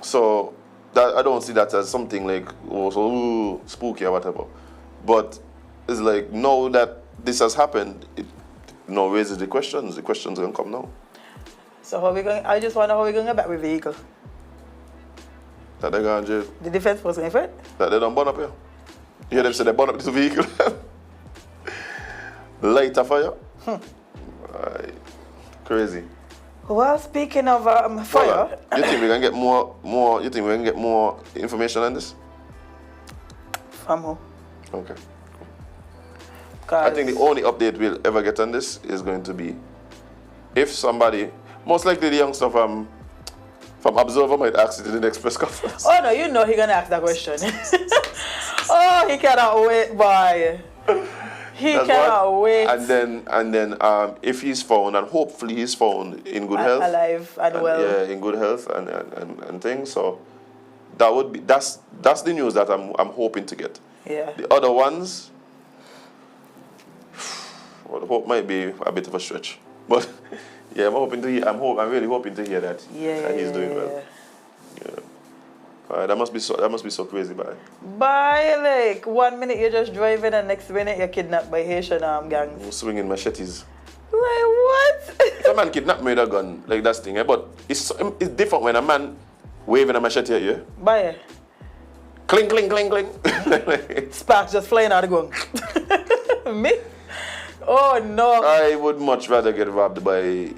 So that I don't see that as something like spooky or whatever. But it's like now that this has happened, it raises the questions. The questions are gonna come now. So how we going? I just wonder how we gonna get back with vehicle. That they gone jail. The defense force going for it? That they don't burn up here. You hear them say they burn up this vehicle. Light a fire. Right. Crazy. Well, speaking of fire, you think we can get more? You think we can get more information on this? From who? Okay. I think the only update we'll ever get on this is going to be if somebody, most likely the youngster from Observer might ask it in the next press conference. Oh no, you know he's gonna ask that question. Oh, he cannot wait, boy. He cannot wait. And then if he's found, and hopefully he's found in good health, alive and well. Yeah, in good health and things. So that would be that's the news that I'm hoping to get. Yeah. The other ones, well, the hope might be a bit of a stretch, but. Yeah, I'm really hoping to hear that. That he's doing well. Yeah. That must be so crazy, bye. By like 1 minute you're just driving and next minute you're kidnapped by Haitian gangs. Swinging machetes. Like what? Some man kidnapped me with a gun, like that thing, but it's different when a man waving a machete at you. Bye. Cling, cling, cling, cling. Sparks just flying out of the gun. Me? Oh no. I would much rather get robbed by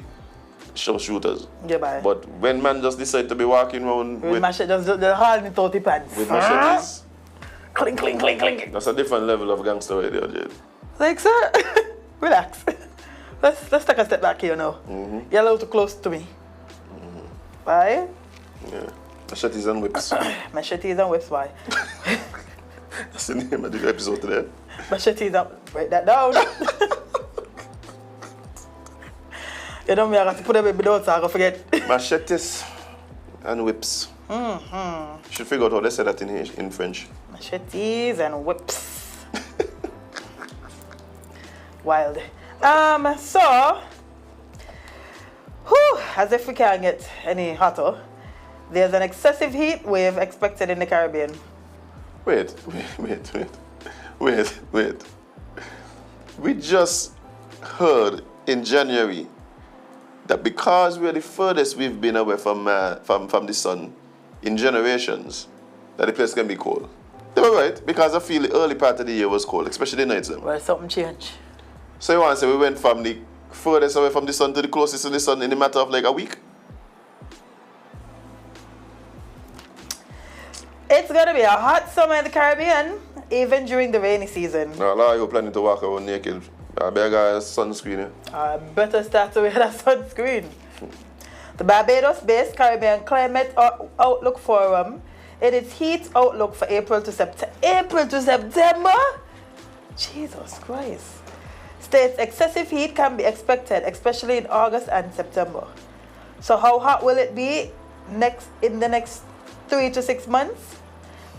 shooters. Yeah, bye. But when man just decide to be walking around with machete, just the hard in 30 pants. with machetes, clink, clink, clink, clink. that's a different level of gangster right there, Jade. Like, sir, relax. Let's take a step back here now. You're a little too close to me. Bye. Yeah. Machetes and Whips. Machetes and Whips, why? That's the name of the episode today. Machetes and... Write that down. You know me, I got to put a baby down so I don't forget. Machetes and Whips. Should figure out how they say that in French. Machetes and Whips. Wild. So... as if we can't get any hotter, there's an excessive heat wave expected in the Caribbean. Wait. We just heard in January that because we're the furthest we've been away from the sun in generations, that the place can be cold. They were right, because I feel the early part of the year was cold, especially the nights. Well, something changed. So you want to say we went from the furthest away from the sun to the closest to the sun in a matter of like a week? It's going to be a hot summer in the Caribbean, even during the rainy season. Now, a lot of you planning to walk around naked. I better get sunscreen. Better start to wear that sunscreen. The Barbados-based Caribbean Climate Outlook Forum, in its heat outlook for April to September? Jesus Christ. States excessive heat can be expected, especially in August and September. So how hot will it be in the next 3 to 6 months?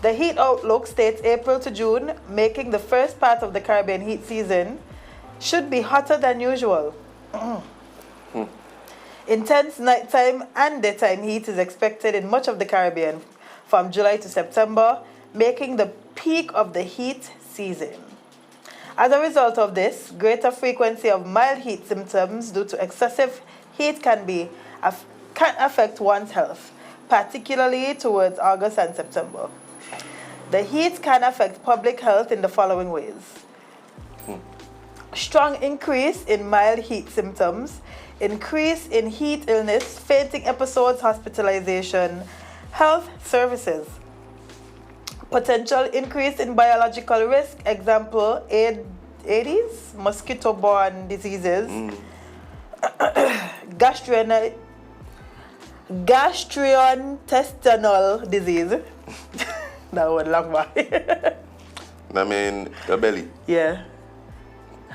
The heat outlook states April to June, making the first part of the Caribbean heat season, should be hotter than usual. Intense nighttime and daytime heat is expected in much of the Caribbean from July to September, making the peak of the heat season. As a result of this, greater frequency of mild heat symptoms due to excessive heat can affect one's health, particularly towards August and September. The heat can affect public health in the following ways. Strong increase in mild heat symptoms, increase in heat illness, fainting episodes, hospitalization, health services. Potential increase in biological risk, example, AIDS, mosquito-borne diseases, gastrointestinal disease. That one long by. I mean, the belly. Yeah.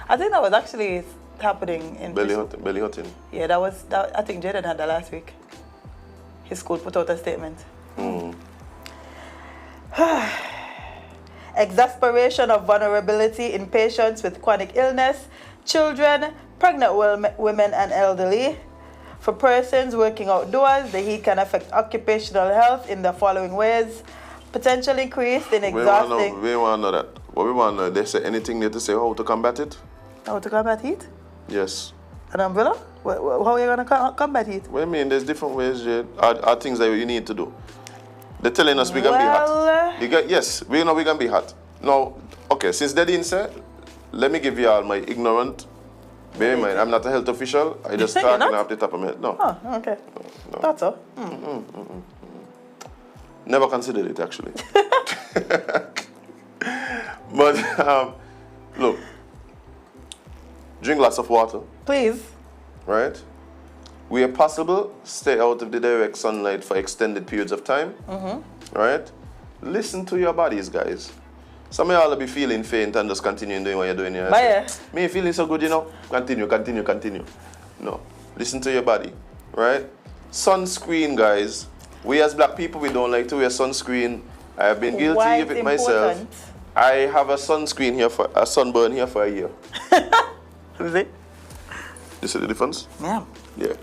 I think that was actually happening in belly hurting. Yeah, I think Jade had that last week. His school put out a statement. Exasperation of vulnerability in patients with chronic illness, children, pregnant women and elderly. For persons working outdoors, the heat can affect occupational health in the following ways. Potential increase in exhausting... We want to know that. What we want to know, they say anything there to say how to combat it? How to combat heat? Yes. An umbrella? How are you going to combat heat? What I mean, there's different ways, Jade. Are things that you need to do. They're telling us we're going to be hot. Yes, we know we're going to be hot. Now, okay, since they didn't say, let me give you all my ignorant... Bear in mind, I'm not a health official. I just talking off the top of my head. No. Oh, okay. No. That's all. Never considered it, actually. But, look. Drink lots of water. Please. Right? Where possible, stay out of the direct sunlight for extended periods of time. Right? Listen to your bodies, guys. Some of y'all will be feeling faint and just continue doing what you're doing here. Me feeling so good, you know? Continue. No. Listen to your body. Right? Sunscreen, guys. We as black people, we don't like to wear sunscreen. I have been guilty of it myself. I have a sunburn here for a year. Is it? You see the difference? Yeah. Yeah.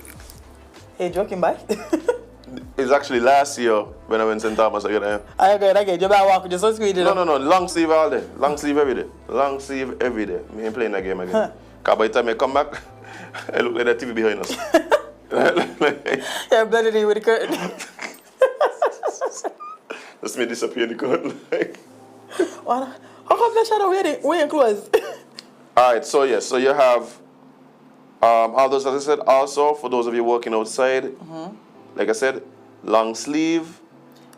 Hey, joking, bye. It's actually last year when I went to St. Thomas again. I get you better walk with your sunscreen. No. Long sleeve all day. Long sleeve every day. Me ain't playing that game again. Because by the time I come back, I look like that TV behind us. Yeah, blended in with the curtain. Just me disappear in the curtain. How come the shadow wearing clothes? Alright, so yes, so you have all those, as I said, also for those of you working outside, like I said, long sleeve.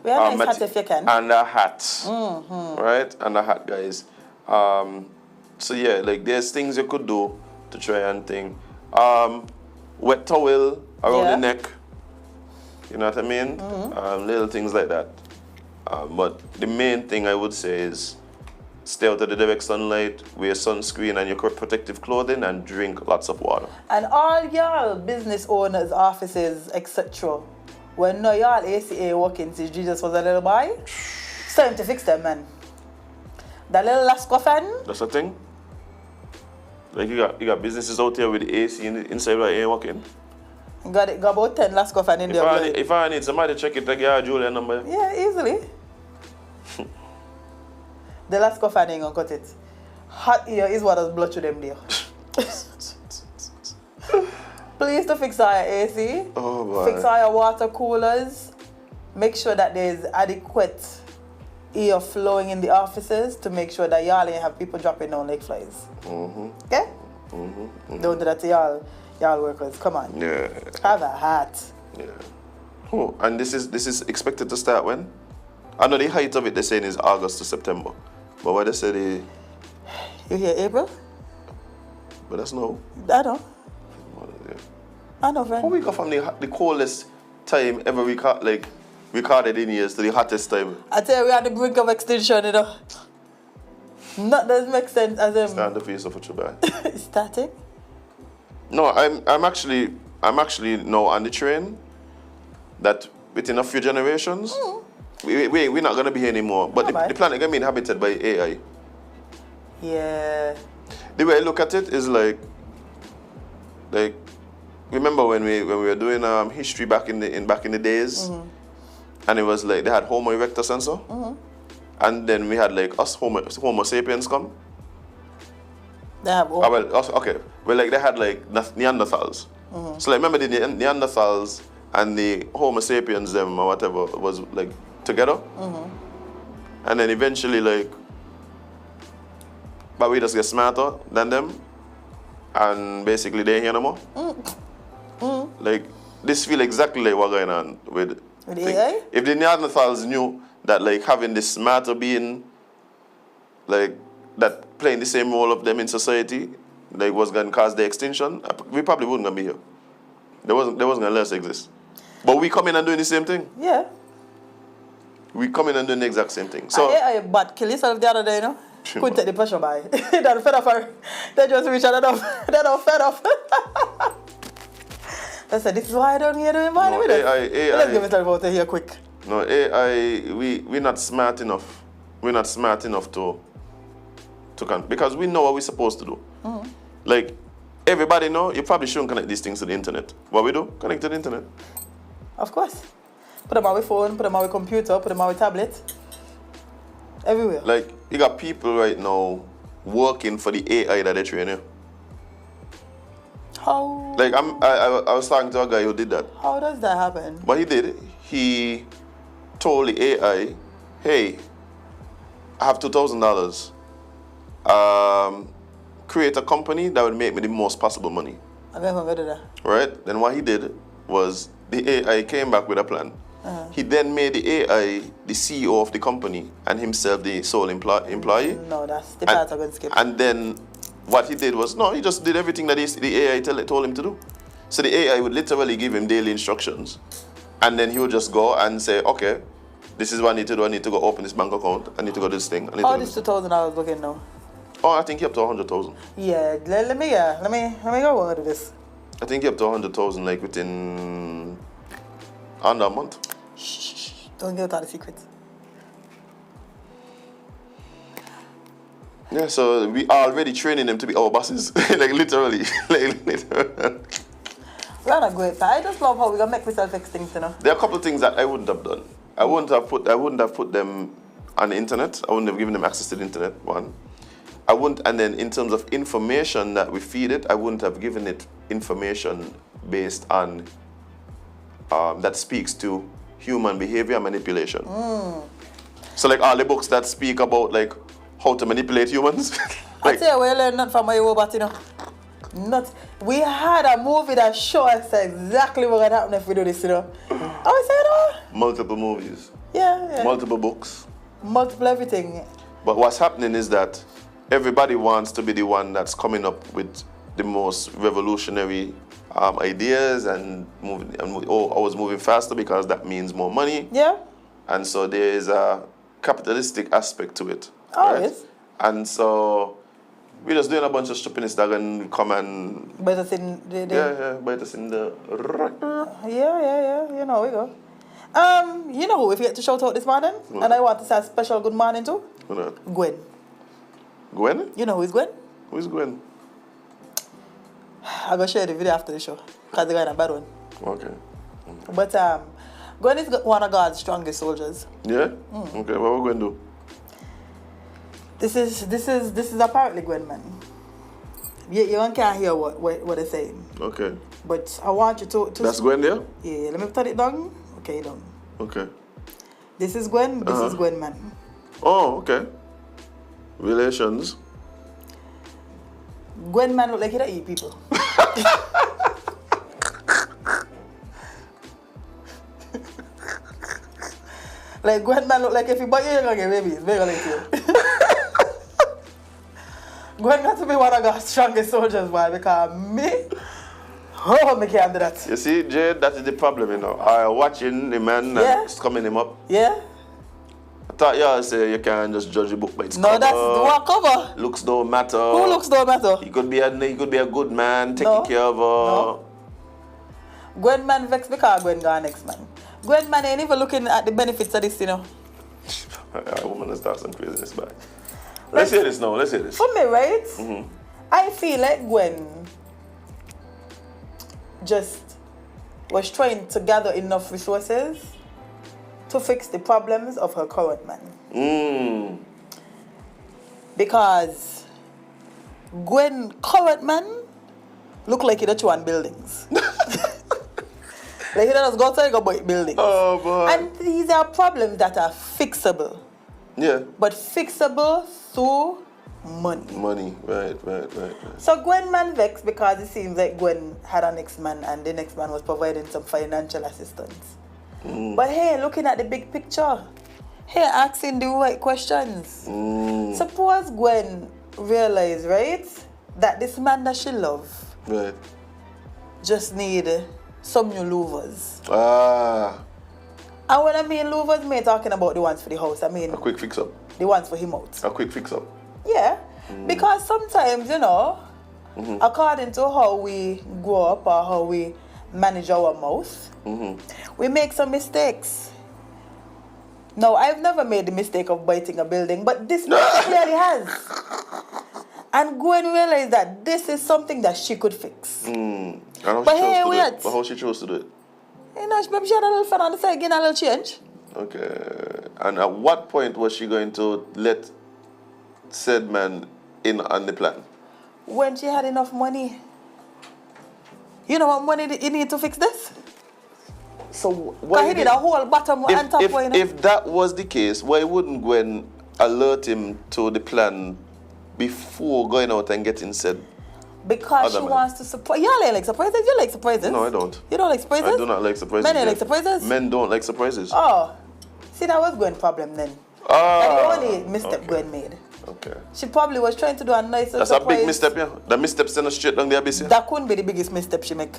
We have a nice hat if you can. And a hat. Right? And a hat, guys. So yeah, like there's things you could do to try and think. Wet towel around the neck. You know what I mean? Little things like that. But the main thing I would say is stay out of the direct sunlight, wear sunscreen and your protective clothing, and drink lots of water. And all y'all business owners, offices, etc. When no y'all ACA working since Jesus was a little boy, it's time to fix them, man. That little Lasco fan. That's the thing. Like you got businesses out here with the AC inside where you ain't working. Got about 10 Lasco fan in there. If I need somebody to check it, like yeah, Julia number. Yeah, easily. The Lasco fan ain't gonna cut it. Hot air is what has blood to them there. Please to fix our AC. Oh boy. Fix our water coolers. Make sure that there's adequate air flowing in the offices to make sure that y'all ain't have people dropping down like flies. Okay? Don't do that to y'all workers. Come on. Yeah. Have a hat. Yeah. Oh, and this is expected to start when? I know the height of it, they're saying is August to September. But what they say they... You hear April? But that's no... I know. Yeah. I know, friend. How we go from the coldest time ever recorded in years to the hottest time? I tell you, we're on the brink of extinction, you know. Not does make sense as Stand the face of a bad. Static? No, I'm actually now on the train that within a few generations, we're not gonna be here anymore. But the planet gonna be inhabited by AI. Yeah. The way I look at it is like remember when we were doing history back in the days, and it was like they had Homo erectus and so, and then we had like us Homo sapiens come. They have Well, like they had like Neanderthals. So like remember the Neanderthals and the Homo sapiens them or whatever was like together, and then eventually like, but we just get smarter than them, and basically they ain't here no more. Like this feel exactly like what's going on with AI. If the Neanderthals knew that like having this smarter being like that playing the same role of them in society, like was gonna cause the extinction, we probably wouldn't gonna be here. There wasn't gonna let us exist. But we come in and doing the same thing. Yeah. We come in and doing the exact same thing. So I but kill yourself the other day, you know? Couldn't take the pressure by. They're fed off her. They just reach out enough. They're not fed off. I said, this is why I don't hear doing money with it. Let's give it a vote here quick. No, AI, we're not smart enough. We're not smart enough to because we know what we're supposed to do. Like, everybody know, you probably shouldn't connect these things to the internet. What we do? Connect to the internet. Of course. Put them on with phone, put them on with computer, put them on with tablet. Everywhere. Like, you got people right now working for the AI that they train you. How? Like, I was talking to a guy who did that. How does that happen? What he did, he told the AI, hey, I have $2,000. Create a company that would make me the most possible money. I'm going to do that. Right? Then what he did was the AI came back with a plan. He then made the AI the CEO of the company and himself the sole employee. No, that's the part I'm going to skip. And then what he did was, he just did everything that the AI told him to do. So the AI would literally give him daily instructions. And then he would just go and say, okay, this is what I need to do. I need to go open this bank account. I need to go do this thing. How this 2,000 I was looking now? Oh, I think you're up to 100,000. Yeah, let me go over to this. I think you're up to 100,000 like within under a month. Shh, don't give out all the secrets. Yeah, so we are already training them to be our bosses. like literally. We're not great, but I just love how we're gonna make myself extinct, you know. There are a couple of things that I wouldn't have done. I wouldn't have put them on the internet. I wouldn't have given them access to the internet, one. And then in terms of information that we feed it, I wouldn't have given it information based on that speaks to human behavior and manipulation. So like all the books that speak about like how to manipulate humans. I tell you, we learn not from my robot, you know. We had a movie that showed us exactly what would happen if we do this, you know. I was saying, multiple movies. Yeah. Multiple books. Multiple everything. But what's happening is that everybody wants to be the one that's coming up with the most revolutionary ideas and always moving faster because that means more money. Yeah. And so there is a capitalistic aspect to it. Always. Right? And so we're just doing a bunch of stupidness that can come and bite us in the bite us in the yeah. You know we go. You know who we forget to shout out this morning? What? And I want to say a special good morning to? Who that? Gwen. Gwen? You know who is Gwen? Who is Gwen? I'm going to share the video after the show. Because the guy is a bad one. Okay. But Gwen is one of God's strongest soldiers. Yeah? Okay, what are we going to do? This is apparently Gwen, man. You can't hear what they're saying. Okay. But I want you to That's Gwen there? Yeah, let me turn it down. Okay, done. Okay. This is Gwen, this is Gwen, man. Oh, okay. Relations. Gwen, man, look like he don't eat people. Like Gwen man look like if you buy you, you're gonna get babies. They're gonna let you. Gwen got to be one of God's strongest soldiers, boy, because me, me can't do that. You see, Jade, that is the problem, you know. I watching the man and coming him up. Yeah. I thought you say you can't just judge a book by its No, cover. that's the what cover. Looks don't matter. Who looks don't matter? He could be a good man, taking care of her. No. Gwen man vexed because Gwen got next man. Gwen man ain't even looking at the benefits of this, you know. A woman has started some craziness back. Let's hear this now. Let's hear this. For me, right? Mm-hmm. I feel like Gwen just was trying to gather enough resources to fix the problems of her current man. Because Gwen current man look like he don't want buildings. Like he doesn't go outside and go buy buildings. Oh boy. And these are problems that are fixable. Yeah. But fixable through money. Money, right. So Gwen man vexed because it seems like Gwen had an ex-man and the next man was providing some financial assistance. But hey, looking at the big picture, hey, asking the right questions. Suppose Gwen realized, right, that this man that she love just need some new louvers. And when I mean louvers, I'm talking about the ones for the house. I mean a quick fix up. The ones for him out. A quick fix up. Yeah, because sometimes, you know, according to how we grow up or how we manage our mouth, we make some mistakes. No, I've never made the mistake of biting a building, but this man clearly has. And Gwen realized that this is something that she could fix. But hey, wait. But how she chose to do it? You know, maybe she had a little fun on the side, getting a little change. Okay. And at what point was she going to let said man in on the plan? When she had enough money. You know what money you need to fix this? So why he did a whole bottom and top one. If that was the case, why wouldn't Gwen alert him to the plan before going out and getting said? Because she wants to surprise. Y'all like surprises? You like surprises? No, I don't. You don't like surprises? I do not like surprises. Men like surprises? Men don't like surprises. Oh. See, that was Gwen's problem then. That's the only misstep Gwen made. Okay. She probably was trying to do a nice surprise. That's a big misstep, yeah? The misstep send us straight down the abyss, yeah? That couldn't be the biggest misstep she make.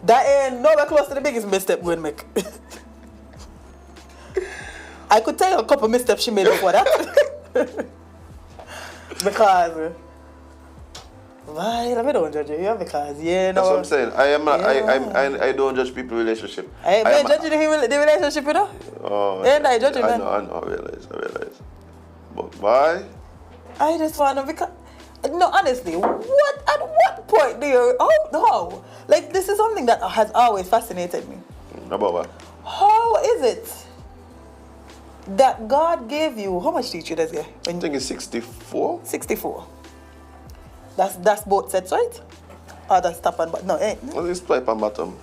That ain't nowhere close to the biggest misstep Gwen make. I could tell you a couple missteps she made before that. Because... Why? Let me don't judge you, yeah, because yeah, no. That's what I'm saying. I don't judge people's relationship. I don't judge the relationship, you know? Oh, and I judge it, man. I know, I realize. But why? I just want to because no, honestly, at what point do you how? Like this is something that has always fascinated me. About what? How is it that God gave you how much did you this year? I think it's 64. 64. That's both sets, right? Or that's top and bottom? No, ain't. Well, it's top and bottom.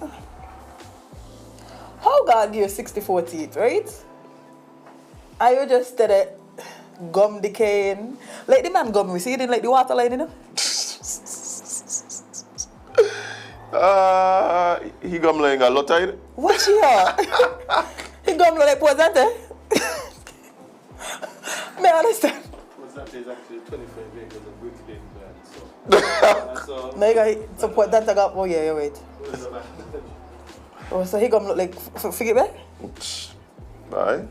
How God gave you 64 teeth, right? Are you just gum decaying? Like the man gum, we see it in like the water line, you know? He gum like a lot of it. What she are? He gum like Poisante? May I understand? Poisante is actually 25 acres of brick land, so... No, you got to Poisante got, oh yeah, wait. Oh, so he gum look like, forget back? Right.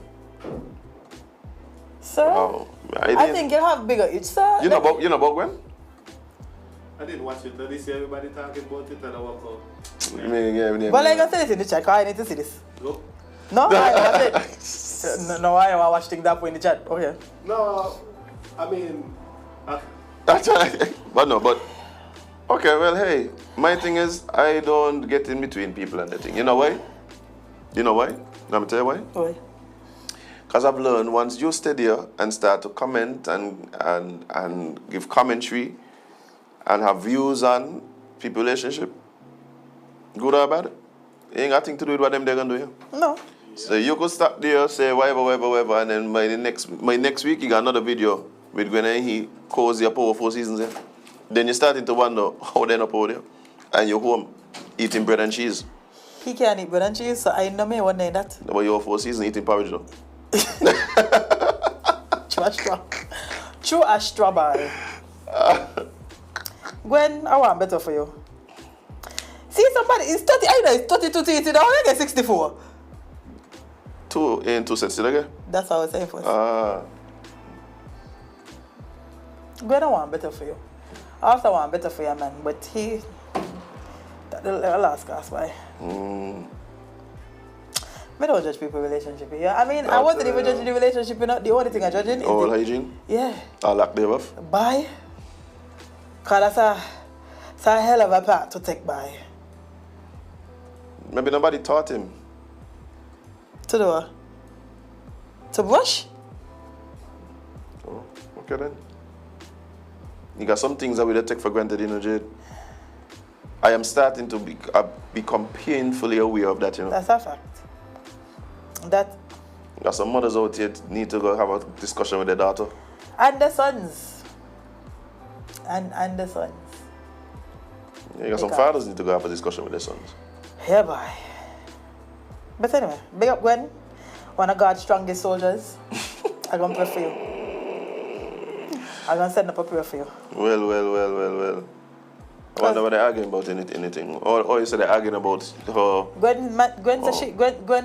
Sir, wow. I think you have bigger itch, sir. You know about Gwen? I didn't watch it. Did you see everybody talking about it and I walk out? Well, I can say this in the chat, I need to see this. No. No, I watch it. No, I watch things that way in the chat. Oh, yeah. No, I mean... But... Okay, well, hey, my thing is, I don't get in between people and the thing. You know why? Let me tell you why. Why? Because I've learned once you steady and start to comment and give commentary and have views on people's relationship, good or bad, it ain't got nothing to do with what them they're going to do. No. So you could stop there, say whatever, and then by next week you got another video with Gwen and he cozy up over 4 seasons. Then you're starting to wonder how they're up over there. And you're home eating bread and cheese. he can't eat bread and cheese, so I know me one day that. But you're 4 seasons eating porridge though. True as strawberry. Gwen, I want better for you. See somebody, it's 30, I know it's 32 to 80, now I get 64. 2 in 2 sets, again? That's how I was saying first. Gwen, I want better for you. I also want better for your man, but he, the last class, why? I don't judge people's relationship here. I mean, I wasn't even judging the relationship, you know. The only thing I'm judging is all hygiene? Yeah. Or lack thereof? Bye. Because that's a hell of a part to take by. Maybe nobody taught him. To do what? To brush? Oh, okay then. You got some things that we take for granted, you know, Jade. I am starting to become painfully aware of that, you know. That's a fact. That. Got some mothers out here need to go have a discussion with their daughter. And the sons. And the sons. Yeah, you got some fathers need to go have a discussion with their sons. Yeah, boy. But anyway, big up Gwen. One of God's strongest soldiers. I'm going to pray for you. I'm going to send up a prayer for you. Well. I wonder what they're arguing about anything. Or you said they're arguing about her. Gwen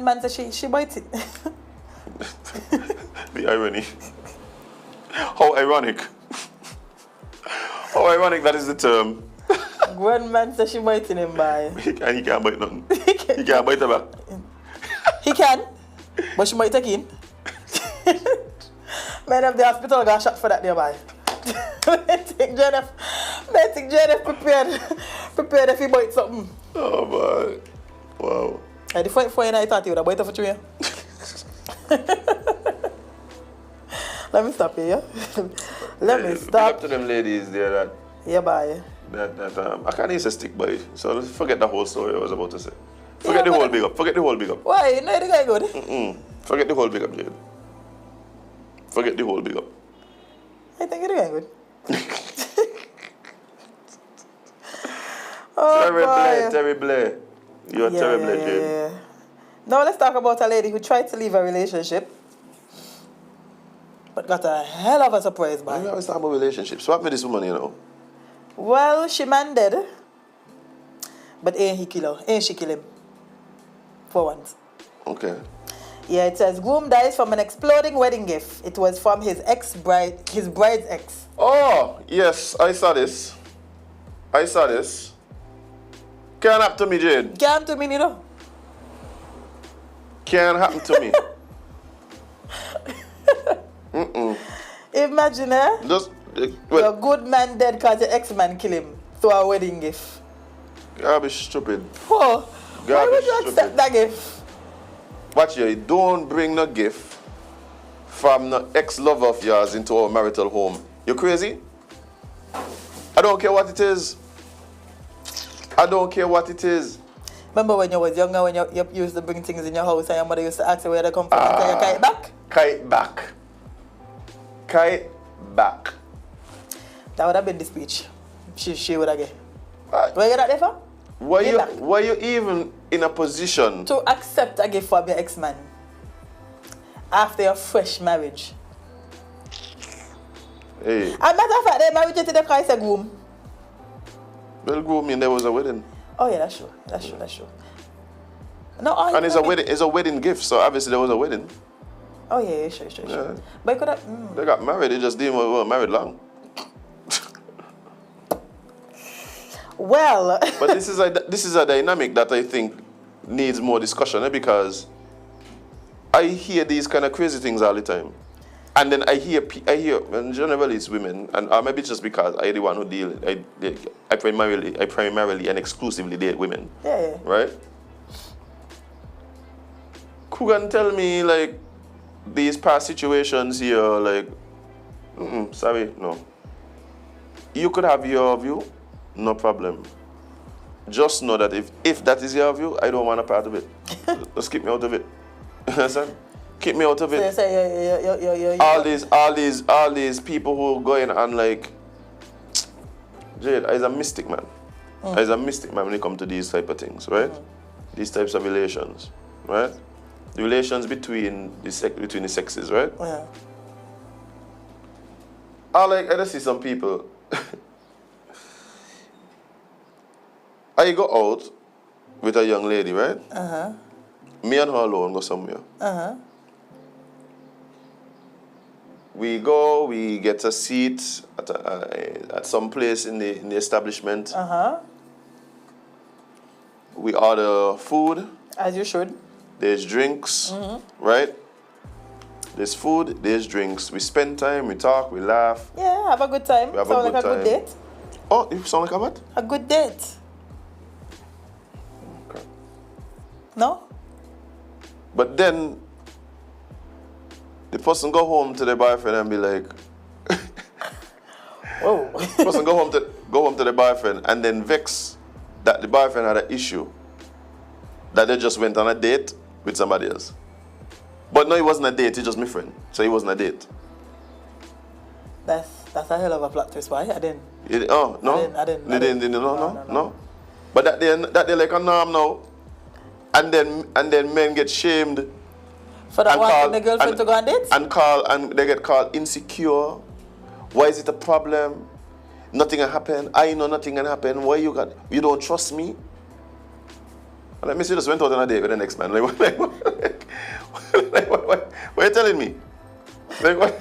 man says she bites it. The irony. How ironic. How ironic that is the term. Gwen man says she biting him by. And he can't bite nothing. He can't bite her back. He can, but she might take in. Man of the hospital got shot for that nearby. I think Jade prepared if he bite something. Oh boy. Wow. I the fight for you and I thought he would have bite for 3 years. Let me stop here, yeah? Let me stop. Big up to them ladies there that. Yeah, bye. That I can't even stick by it. So let's forget the whole story I was about to say. Forget the whole big up. Forget the whole big up. Why? No, the guy good. Forget the whole big up, Jade. Forget the whole big up. I think the guy good. Oh, terrible. You're terrible, Jade. Yeah. Now let's talk about a lady who tried to leave a relationship, but got a hell of a surprise, man. We always talk about relationships. What with this woman, you know? Well, she man dead, but ain't she kill him? For once. Okay. Yeah, it says groom dies from an exploding wedding gift. It was from his bride's ex. Oh, yes, I saw this. Can't happen to me, Jade. Can't happen to me, you know. Can't happen to me. Imagine, eh? Just, Your good man dead because your ex-man kill him through a wedding gift. Garbage stupid. Oh, why would you accept that gift? Watch here, don't bring no gift from no ex-lover of yours into our marital home. You crazy? I don't care what it is. Remember when you was younger, when you used to bring things in your house and your mother used to ask you where they come from and you kite back? Kite back. That would have been the speech she would have given. Where you got that from? Were you even in a position to accept a gift from your ex-man after your fresh marriage? Hey. As a matter of fact, they married you to the Christ groom. Well, grooming, there was a wedding. Oh yeah, that's true. No, and it's a wedding gift, so obviously there was a wedding. Oh yeah, sure. Yeah. But you could have. They got married. They just didn't were married long. Well. But this is a dynamic that I think needs more discussion, because I hear these kind of crazy things all the time, and then I hear, and generally it's women, and maybe it's just because I the one who I primarily and exclusively date women. Yeah. Right. Who can tell me like these past situations here, like, sorry, no. You could have your view, no problem. Just know that if that is your view, I don't want a part of it. Just keep me out of it. Understand? Keep me out of it. So you say all these people who are going on like, Jade, I'm a mystic man. I'm a mystic man when it comes to these type of things, right? these types of relations, right? The relations between the sexes, right? Yeah. I just see some people. I go out with a young lady, right? Me and her alone go somewhere. We go, we get a seat at some place in the establishment. We order food. As you should. There's drinks, right? There's food, there's drinks. We spend time, we talk, we laugh. Yeah, have a good time. We have Sound a good like a time. good date. Oh, you sound like a what? A good date. Okay. No? But then the person go home to their boyfriend and be like, Whoa. person go home to the boyfriend and then vex that the boyfriend had an issue that they just went on a date with somebody else. But no, it wasn't a date, he just my friend. So it wasn't a date. That's a hell of a plot twist, why? I didn't. No? I didn't. No. But that they like a norm now. And then men get shamed. For that wanting the girlfriend to go on dates? And they get called insecure. Why is it a problem? Nothing can happen. I know nothing can happen. Why you don't trust me? And let me see, just went out on a date with the next man. What are you telling me? Like what?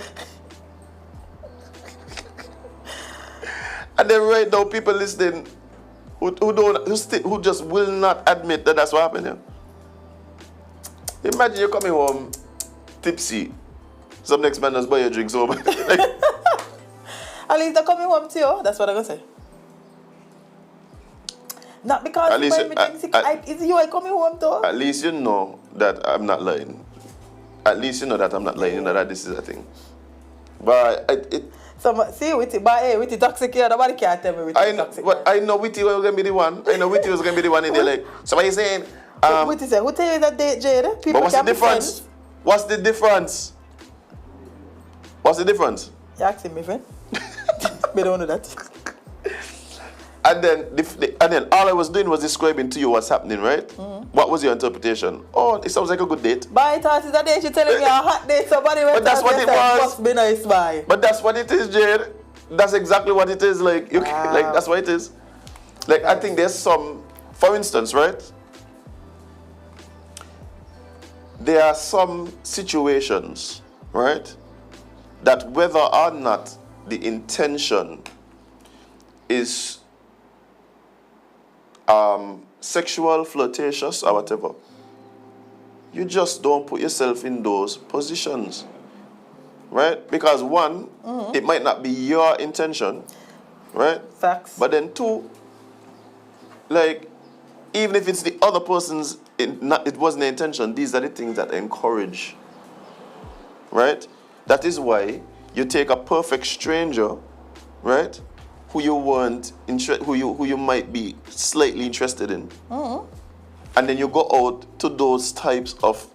And then right now, people listening who just will not admit that that's what happened here. Imagine you're coming home tipsy. Some next man does buy your drinks home. At least they're coming home to you. That's what I'm going to say. Not because at least, is you I coming home to? At least you know that I'm not lying. At least you know that I'm not lying. You know that this is a thing. But See, with the toxic here, nobody can tell me with the toxic. But I know Witty was going to be the one. I know Witty was going to be the one in there. Like, so what are you saying? Witty said, who tell you that date, Jade? People but what's the can be difference? friends. What's the difference? What's the difference? You asking me, friend? We don't know that. And then all I was doing was describing to you what's happening, right? What was your interpretation? Oh, it sounds like a good date. But I thought it's a date. You're telling me a hot date. Somebody went. But that's what it was. Must be nice, bye. But that's what it is, Jade. That's exactly what it is. Like, like that's what it is. Like, I think there's some, for instance, right? There are some situations, right, that whether or not the intention is sexual, flirtatious, or whatever, you just don't put yourself in those positions, right? Because one, it might not be your intention, right? Facts. But then two, like, even if it's the other person's, it wasn't the intention, these are the things that encourage, right? That is why you take a perfect stranger, right, who you weren't who you might be slightly interested in, and then you go out to those types of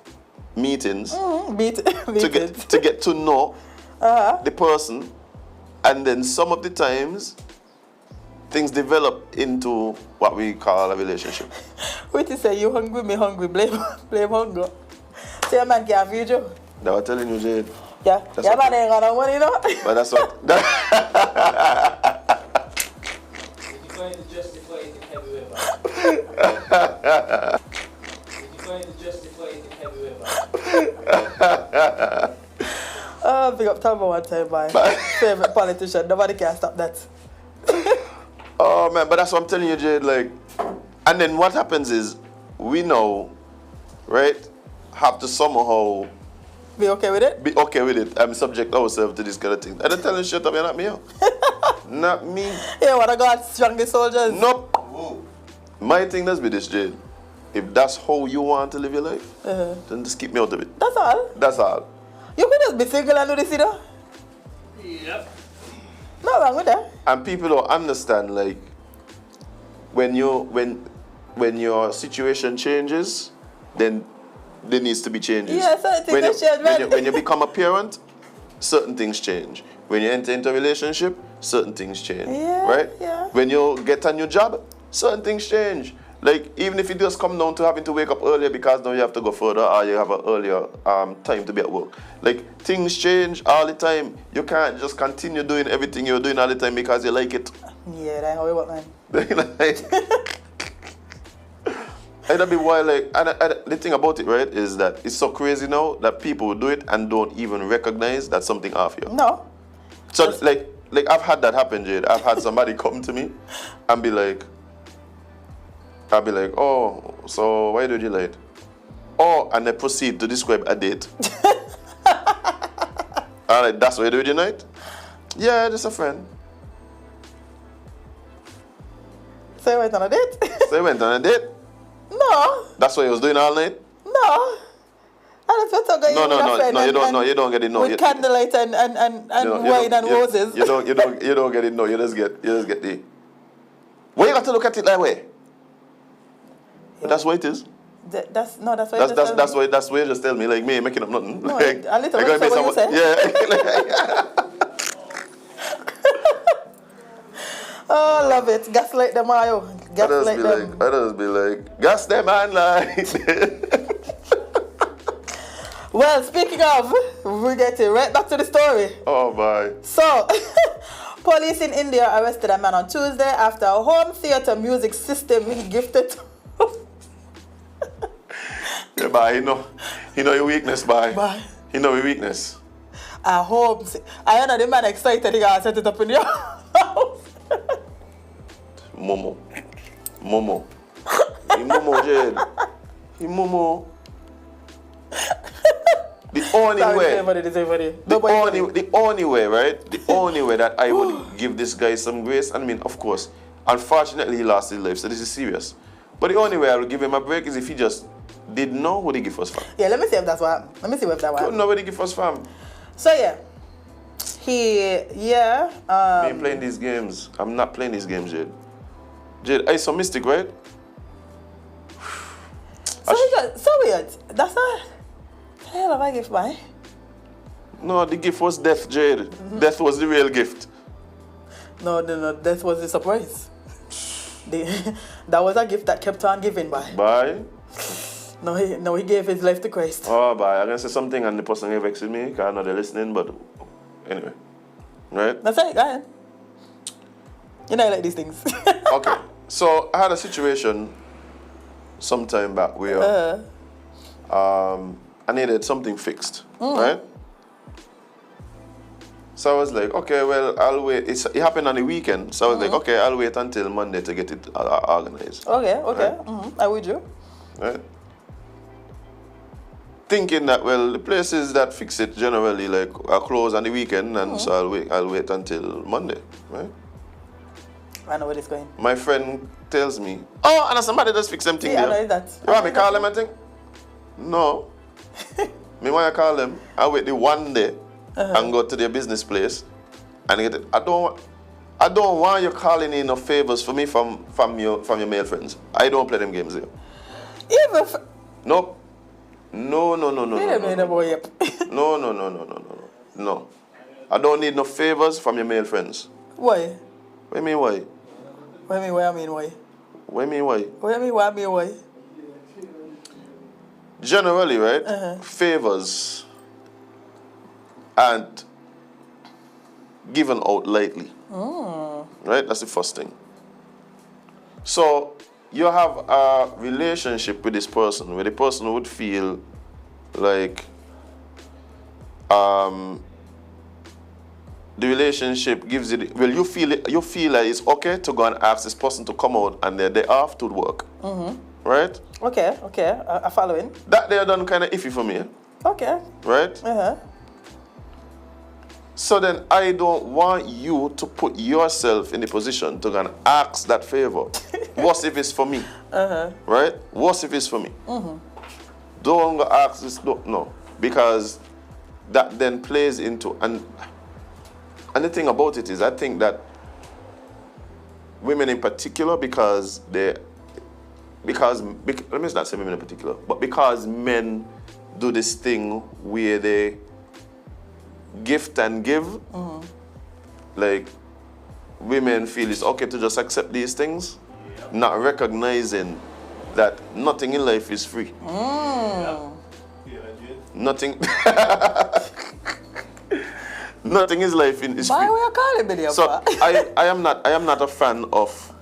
meetings to get to know the person, and then some of the times things develop into what we call a relationship. What you say? You hungry, me hungry. Blame hunger. Say a man can't feed you. That was telling you, Jade. Yeah, yeah, man ain't got no money, you know. But that's what. You're going to justify it in heavy You're going to justify it in heavy Big up Talma one time, my favorite politician. Nobody can stop that. Oh man, but that's what I'm telling you, Jade. Like, and then what happens is we know, right? Have to somehow be okay with it. Be okay with it. I'm subject ourselves to this kind of thing. I don't tell you shit up, you're not me. Not me. Yeah, what I got strongest soldiers. Nope. Whoa. My thing does be this, Jade. If that's how you want to live your life, then just keep me out of it. That's all. That's all. You could just be single and do this, you know? Yep. No wrong with that. And people don't understand, like, when your situation changes, then there needs to be changes. Yeah, certain things change, man. When you become a parent, certain things change. When you enter into a relationship, certain things change. Yeah, right? yeah. When you get a new job, certain things change. Like, even if it just come down to having to wake up earlier because now you have to go further or you have an earlier time to be at work. Like, things change all the time. You can't just continue doing everything you're doing all the time because you like it. Yeah, that's how it works, man. That'd be why, like, and the thing about it, right, is that it's so crazy now that people do it and don't even recognize that something off you. No. So, like I've had that happen, Jade. I've had somebody come to me and be like, I'll be like, oh, so why did you late? Oh, and they proceed to describe a date. I'm like, that's why you do it tonight? Yeah, just a friend. So you went on a date? So you went on a date? No. That's what you was doing all night? No. I just went to No, you don't get it, no. With candlelight and wine and roses. You don't get it, no. You just get the. Why you got to look at it that way? Yeah. That's what it is. That's why you just tell me, like, me making up nothing. No, like, a little bit what you say. Yeah. Oh, love it. Gaslight them, Mayo. Gaslight them. I just be like, gas them, man, like. Well, speaking of, we're getting right back to the story. Oh, bye. So, police in India arrested a man on Tuesday after a home theater music system he gifted. Yeah, bye. You know your weakness, bye. Bye. You know your weakness. I hope. I know the man excited. He got set it up in your house. Momo. He Momo, Jade. He Momo. The only way, right? The only way that I would give this guy some grace, I mean, of course, unfortunately he lost his life, so this is serious. But the only way I would give him a break is if he just did know who the gift was from. Yeah, let me see if that's what happened. Let me see if that happened. Don't know where the gift was from. So yeah. Me playing these games. I'm not playing these games, Jade. Jade, I so mystic, right? So weird. That's not. The hell have I gift by? No, the gift was death, Jade. Mm-hmm. Death was the real gift. No. Death was the surprise. That was a gift that kept on giving by. Bye. No, he gave his life to Christ. Oh, bye. I'm going to say something and the person will vex with me because I know they're listening, but anyway. Right? That's it, go ahead. You know I like these things. Okay. So I had a situation some time back where I needed something fixed, right? So I was like, okay, well, I'll wait. It happened on the weekend, so I was like, okay, I'll wait until Monday to get it organized. Okay. Right? I would you. Right? Thinking that, well, the places that fix it generally like are closed on the weekend, and so I'll wait until Monday, right? I know where it's going. My friend tells me, oh, and somebody just fix them thing there. I know that. You want me to call them, I think? No. Me want to call them, I wait the one day and go to their business place and get it. I don't want you calling in no favors for me from your male friends. I don't play them games here. Even Nope. No. No. No. I don't need no favors from your male friends. Why? What do you mean why? What do you mean why? I mean why? What do you mean why? What do you mean why? I mean why? Generally, right? Favors aren't given out lightly. Right? That's the first thing. So you have a relationship with this person where the person would feel like the relationship gives you you feel like it's okay to go and ask this person to come out and they're off to work. Right? Okay. I'm following. That they are done kind of iffy for me. Okay. Right? So then I don't want you to put yourself in the position to go and ask that favor. What if it's for me? Right? What if it's for me? Don't go ask this. No. Because that then plays into... And the thing about it is, I think that women in particular, let me not say women in particular, but because men do this thing where they gift and give, like women feel it's okay to just accept these things, not recognizing that nothing in life is free. Yeah, Jade. Nothing. Nothing is life is free. Why are you calling me? So I am not a fan of,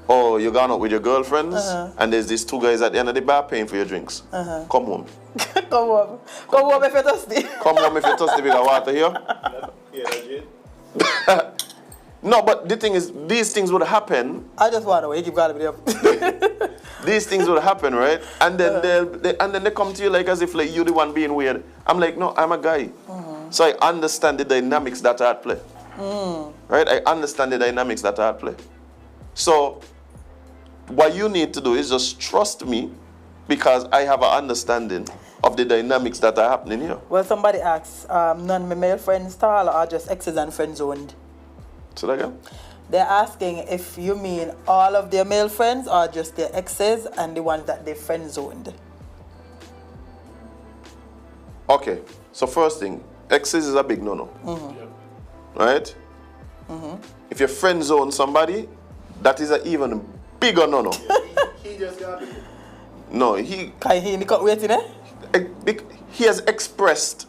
oh, you're gone out with your girlfriends and there's these two guys at the end of the bar paying for your drinks. Come home. Come home. Come home if you're thirsty. Come home if you're thirsty, we got water here. Yeah, Jade. No, but the thing is, these things would happen. I just want to wait. Keep calling me up. These things would happen, right? And then they come to you like as if like you're the one being weird. I'm like, no, I'm a guy. So I understand the dynamics that are at play. Right? I understand the dynamics that are at play. So what you need to do is just trust me because I have an understanding of the dynamics that are happening here. Well, somebody asks, none of my male friends tall or just exes and friend zoned? So that again? They're asking if you mean all of their male friends or just their exes and the ones that they friend zoned. Okay. So first thing, exes is a big no-no. Yeah. Right? If you friend zone somebody, that is an even bigger no-no. He just got it. No, he Can he cut waiting, eh? has expressed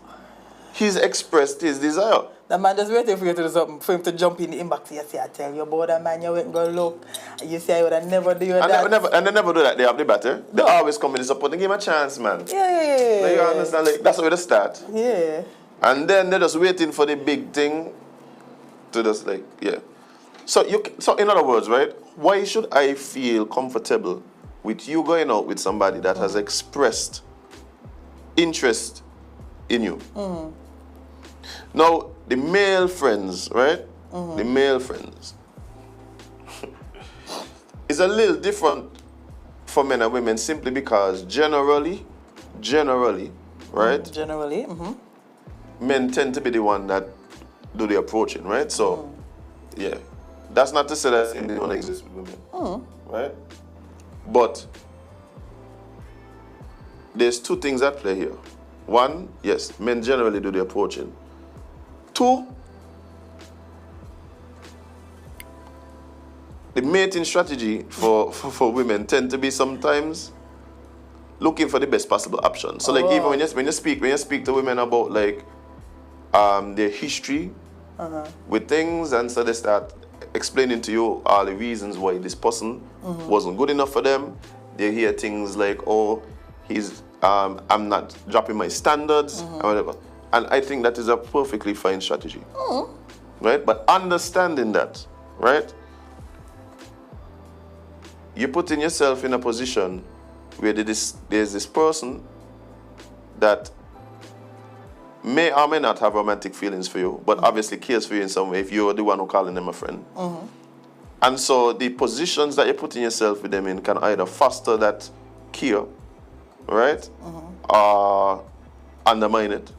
his desire. The man just waiting for you to do something, for him to jump in the inbox. You say, I tell you about that man, you went and go look. And you say, I would have never do that. And they never do that. They have the batter. They always come in the support and give him a chance, man. Yeah. Like, you understand? Like, that's where they start. Yeah. And then they're just waiting for the big thing to just like, yeah. So in other words, right? Why should I feel comfortable with you going out with somebody that has expressed interest in you? Now, the male friends, right? The male friends is a little different for men and women simply because generally, right? Generally. Men tend to be the one that do the approaching, right? So, yeah. That's not to say that they don't exist with women, right? But there's two things at play here. One, yes, men generally do the approaching. Two, the mating strategy for women tend to be sometimes looking for the best possible option. So like even when you speak to women about like their history with things, and so they start explaining to you all the reasons why this person wasn't good enough for them. They hear things like, oh, I'm not dropping my standards and whatever. And I think that is a perfectly fine strategy. Right? But understanding that, right? You're putting yourself in a position where there's this person that may or may not have romantic feelings for you, but obviously cares for you in some way if you're the one who calling them a friend. And so the positions that you're putting yourself with them in can either foster that care, right? Or undermine it.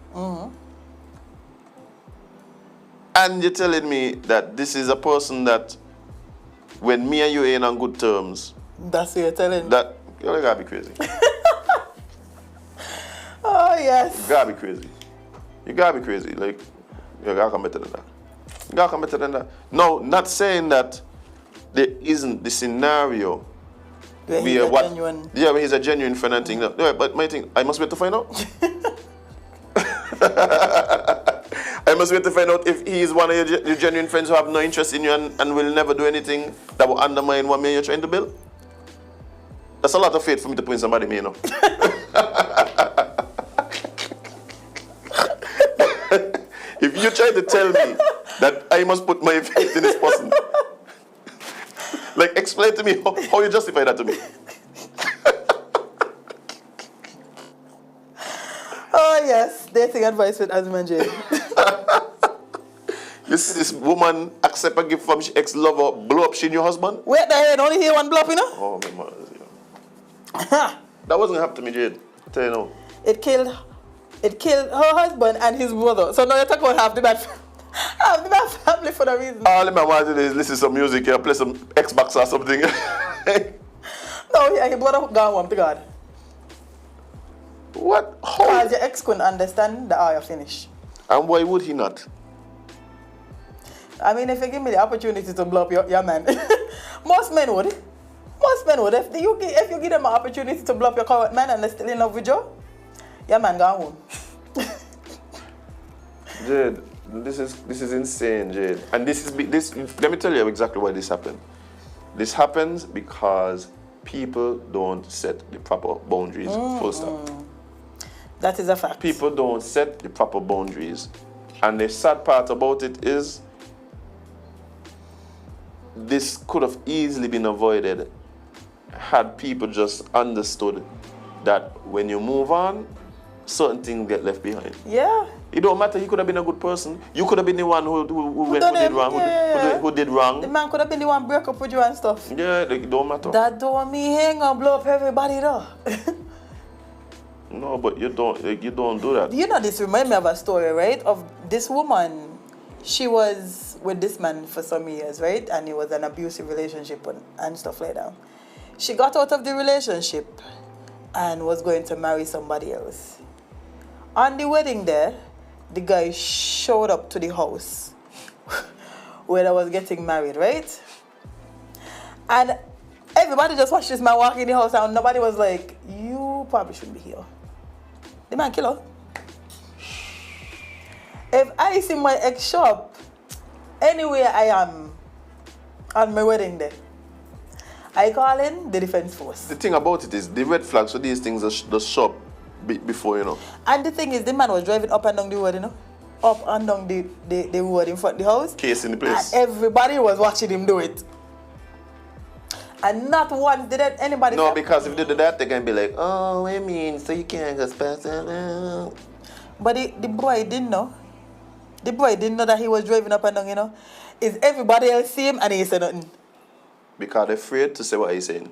And you're telling me that this is a person that when me and you ain't on good terms. That's what you're telling. That, you gotta be crazy. Oh, yes. You gotta be crazy. You gotta be crazy. Like, you gotta come better than that. You gotta come better than that. No, not saying that there isn't the scenario where where he's a genuine friend and thing. No, but my thing, I must wait to find out. I must wait to find out if he is one of your genuine friends who have no interest in you and will never do anything that will undermine what you're trying to build. That's a lot of faith for me to put in somebody, you know. If you try to tell me that I must put my faith in this person, like explain to me how you justify that to me. Oh yes, dating advice with Azem and Jade. You see this woman accept a gift from she ex-lover, blow up she and your husband? Wait the head, only hear one blow up, you know? Oh my man. That wasn't happen to me, Jade. I tell you now. It killed her husband and his brother. So now you talk about half the bad family for the reason. All I want to do is listen to some music here, play some Xbox or something. No, yeah, his brother gone home to God. What? How? Because your ex couldn't understand the hour finish. And why would he not? I mean, if you give me the opportunity to blow up your man, most men would. Most men would. If you give them an opportunity to blow up your current man and they're still in love with you, your man gone home. Jade, this is insane, Jade. And this. Let me tell you exactly why this happened. This happens because people don't set the proper boundaries. Full stop. That is a fact. People don't set the proper boundaries. And the sad part about it is this could have easily been avoided had people just understood that when you move on, certain things get left behind. Yeah. It don't matter, he could have been a good person. You could have been the one who did wrong. Who did wrong. The man could have been the one break up with you and stuff. Yeah, it don't matter. That don't mean he ain't gonna blow up everybody though. No, but you don't do that. You know, this reminds me of a story, right? Of this woman. She was with this man for some years, right? And it was an abusive relationship and stuff like that. She got out of the relationship and was going to marry somebody else. On the wedding day, the guy showed up to the house where they was getting married, right? And everybody just watched this man walk in the house and nobody was like, you probably shouldn't be here. The man kill her. If I see my ex show up anywhere I am on my wedding day, I call in the defense force. The thing about it is, the red flags for these things are just show up before, you know. And the thing is, the man was driving up and down the road, you know. Up and down the road in front of the house. Case in the place. And everybody was watching him do it. And not once did anybody... No, because if they do that, they can be like, oh, I mean, so you can't go past that. But the boy didn't know. The boy didn't know that he was driving up and down, you know. Is everybody else see him and he said nothing? Because they're afraid to say what he's saying.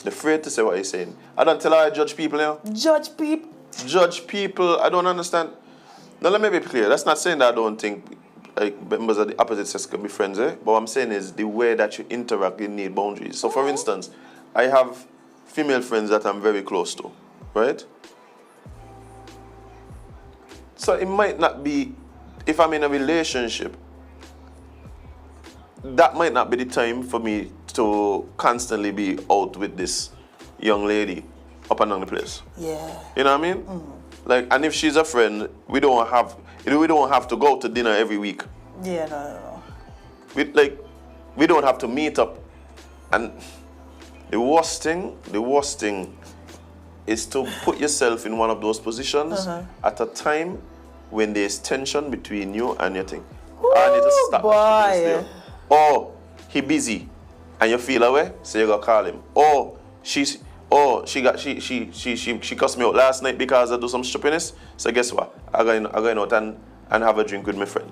They're afraid to say what he's saying. I don't tell her I judge people, you know. Judge people? Judge people. I don't understand. Now, let me be clear. That's not saying that I don't think like, members of the opposite sex can be friends, eh? But what I'm saying is the way that you interact, you need boundaries. So, for instance, I have female friends that I'm very close to, right? So, it might not be, if I'm in a relationship, that might not be the time for me to constantly be out with this young lady up and down the place. Yeah. You know what I mean? Like, and if she's a friend, we don't have to go to dinner every week. Yeah, no. We don't have to meet up. And the worst thing is to put yourself in one of those positions at a time when there's tension between you and your thing. I need to stop boy. Or he busy and you feel away, so you gotta call him. Or she cussed me out last night because I do some stupidness. So guess what? I go out and have a drink with my friend.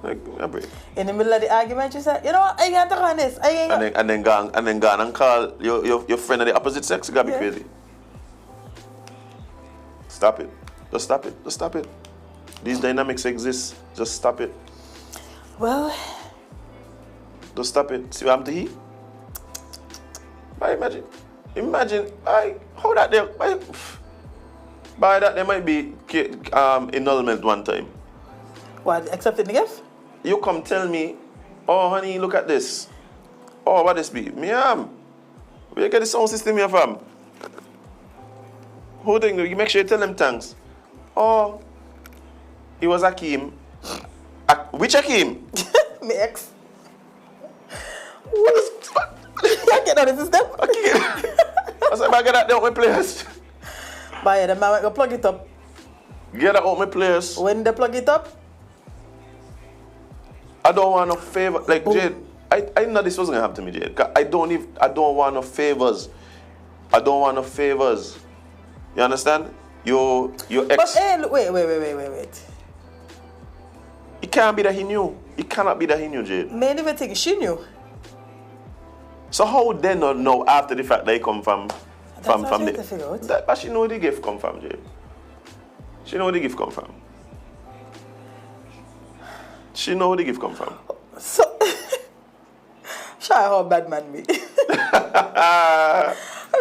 Like a break. In the middle of the argument, you say, you know what, I can't talk on this. And then go and call your friend of the opposite sex. You gotta be crazy. Stop it. Just stop it. Just stop it. These dynamics exist. Just stop it. Well, just stop it. See what happened to he? But imagine, how that there, by that there might be annulment one time. What, accepting the gift? You come tell me, oh honey, look at this. Oh, what this be? Me am. Where you get the sound system here from? Who think you make sure you tell them thanks. Oh, it was Hakeem. Which Hakeem? My ex. What? You get out of the system? Okay. I said, I get that out my place. But yeah, the man will plug it up. Get that out my place. When they plug it up? I don't want no favor. Like, Jade, I know this wasn't gonna happen to me, Jade. I don't want no favors. I don't want no favors. You understand? Your ex. But hey, wait. It can't be that he knew. It cannot be that he knew, Jade. Many of think she knew. So how would they not know after the fact they come from the... But she know where the gift come from, Jade. She know where the gift come from. She know where the gift come from. So, show her how bad man be. Let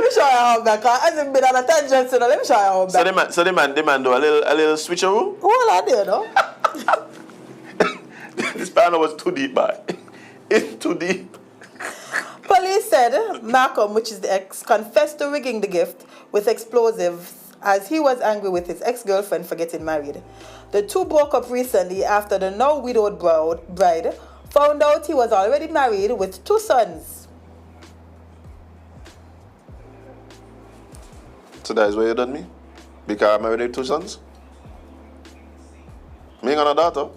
me show her how bad. Cause Azem been on a tangent, so let me show her how bad. So the man do a little switcheroo. What I do, no? This panel was too deep, man. It's too deep. Police police said Malcolm, which is the ex, confessed to rigging the gift with explosives as he was angry with his ex-girlfriend for getting married. The two broke up recently after the now widowed bride found out he was already married with 2 sons. So that is where you done me? Because I married with 2 sons? Me ain't got no daughter.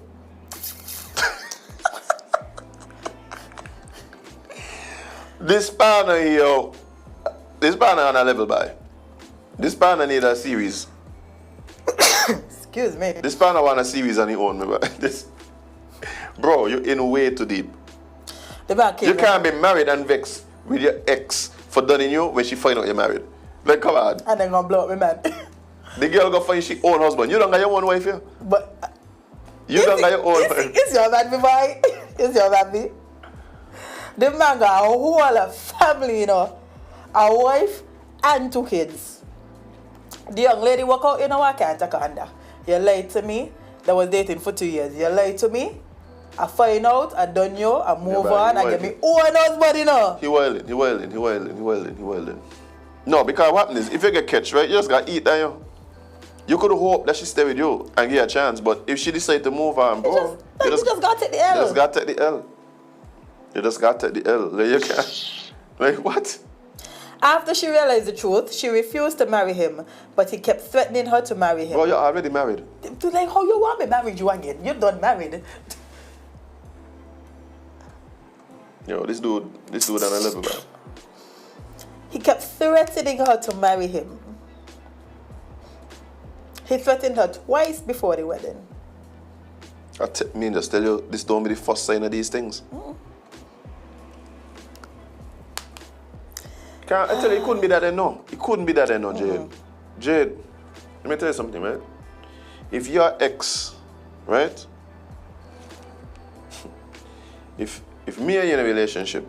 This partner here, this partner on a level by. This partner need a series. Excuse me. This partner want a series on his own, remember? This, bro, you're in way too deep. You can't be married and vexed with your ex for dunning you when she find out you're married. Like, come on. And then gonna blow up me, man. The girl go find she own husband. You don't got your own wife here. But you don't got your own wife. It's your bad, boy. It's your bad, me. The man got a whole family, you know. A wife and 2 kids. The young lady walk out, you know, I can't take her under. You lied to me. That was dating for 2 years. You lied to me. I find out, I done you, I move on, I get me own husband, you know. He wilding. No, because what happens is, if you get catch, right, you just got to eat that, you. You could hope that she stay with you and give her a chance, but if she decide to move on, bro, you just got to take the L. You just got to take the L. You just got to take the L. Like, you can't. Like, what? After she realized the truth, she refused to marry him, but he kept threatening her to marry him. Bro, you're already married. Like, how you want me married you again? You're done married. Yo, this dude on a level, man. He kept threatening her to marry him. He threatened her twice before the wedding. Me just tell you, this don't be the first sign of these things. I tell you, it couldn't be that no. It couldn't be that no, Jade. Jade, let me tell you something, man. If your ex, right? If me and you in a relationship,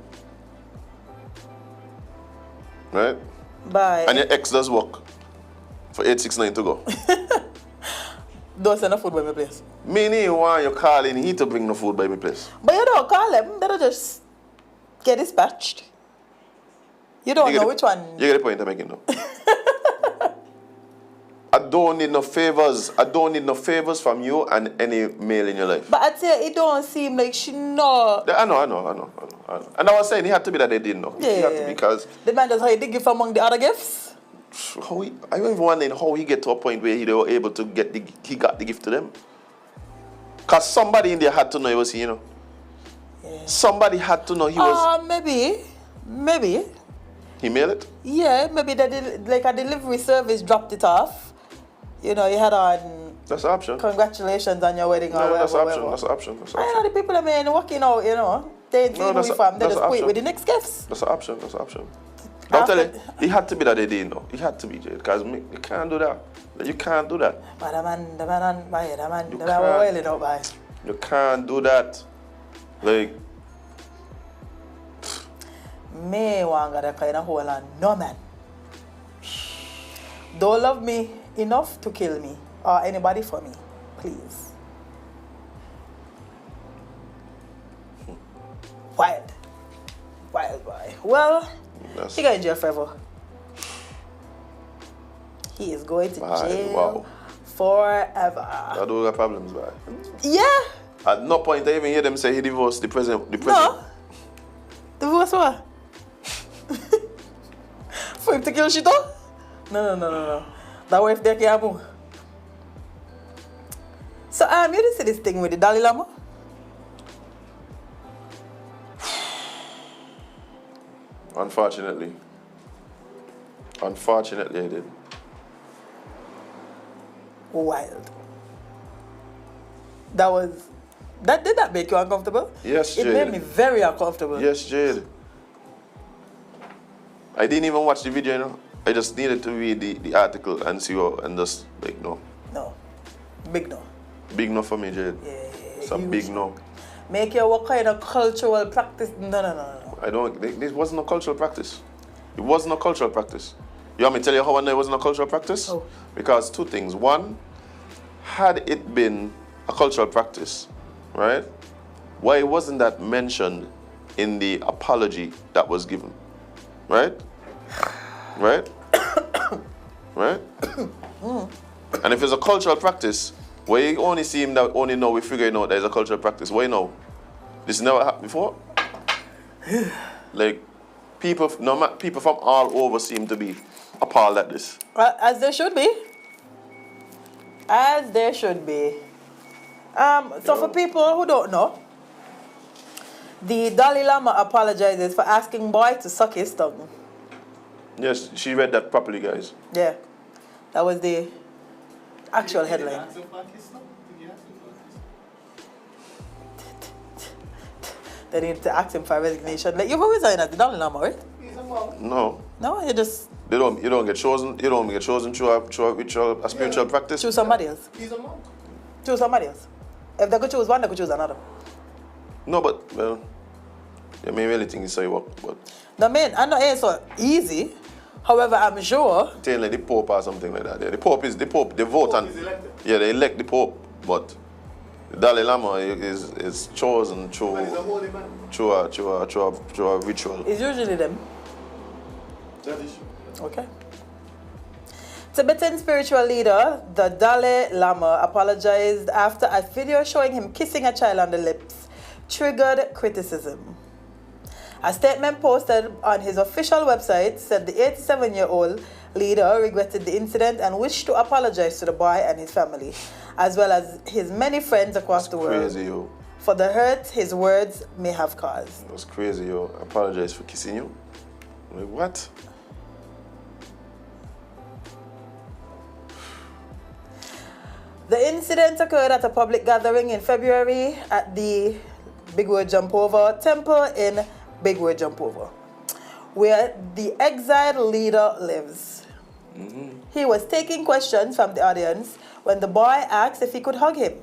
right? Bye. And your ex does work for 869 to go. Don't send no food by my place. Meaning why you calling he to bring no food by my place. But you don't call them, they don't just get dispatched. You don't know which one. You get the point I'm making though. I don't need no favors. I don't need no favors from you and any male in your life. But I tell you, it don't seem like she know. I know. And I was saying it had to be that they didn't know. Yeah. It had to be because the man just hide the gift among the other gifts. I don't even wonder how he get to a point where they were able to he got the gift to them. Because somebody in there had to know he was here, you know. Yeah. Somebody had to know he was. Maybe. He mailed it? Yeah, maybe like a delivery service dropped it off. You know, you had on. That's an option. Congratulations on your wedding or whatever. That's an option. I know the people I mean working out, you know. They ain't who we from. They just quit with the next gifts. That's an option. I'll tell you, it had to be that they didn't know. It had to be, Jade, because you can't do that. You can't do that. But the man, well, you know, bye. You can't do that. Like, me want got a kind of hole on no man. Don't love me enough to kill me or anybody for me, please. Wild boy. Well, he got in jail forever. He is going to jail forever. I don't have problems, boy. Yeah. At no point I even hear them say he divorced the president. No. Divorce what? For him to kill shit up? No. That wife there can't move. So you didn't see this thing with the Dalai Lama? Unfortunately, I did. Wild. Did that make you uncomfortable? Yes, Jade. It made me very uncomfortable. Yes, Jade. I didn't even watch the video, you know. I just needed to read the article and see what, and just like, no. No. Big no. Big no for me, Jade. Yeah. It's a big no. Make you what kind of cultural practice? No. I don't, this wasn't a cultural practice. It wasn't a cultural practice. You want me to tell you how I know it wasn't a cultural practice? Oh. Because 2 things. One, had it been a cultural practice, right? Why wasn't that mentioned in the apology that was given. Right? Right? Right? And if it's a cultural practice, where you only see him that only know we're figuring out there's a cultural practice, why now? This never happened before? Like, people from all over seem to be appalled at this. As there should be. As there should be. So for people who don't know, the Dalai Lama apologizes for asking boy to suck his tongue. Yes, she read that properly, guys. Yeah. That was the actual headline. They need to ask him for resignation. Like, you've always signed as the Dalai Lama, right? He's a monk. No. No, you just You don't get chosen through a spiritual practice. choose somebody else. He's a monk. Choose somebody else. If they could choose one, they could choose another. No, but well, I mean, really think it's so you work, but No, man, I know it's so easy. However, I'm sure. saying like the Pope or something like that. Yeah, the Pope. They vote and is elected. yeah, they elect the Pope, but the Dalai Lama is chosen through And he's a holy man. through a ritual. It's usually them. That is true. Okay. Tibetan spiritual leader, the Dalai Lama, apologized after a video showing him kissing a child on the lips triggered criticism. A statement posted on his official website said the 87-year-old leader regretted the incident and wished to apologize to the boy and his family, as well as his many friends across the world, Crazy, yo. for the hurt his words may have caused. It was crazy, yo. I apologize for kissing you. Like, what? The incident occurred at a public gathering in February at the Big Word Jump Over Temple in Big Word Jump Over, where the exiled leader lives. He was taking questions from the audience when the boy asked if he could hug him.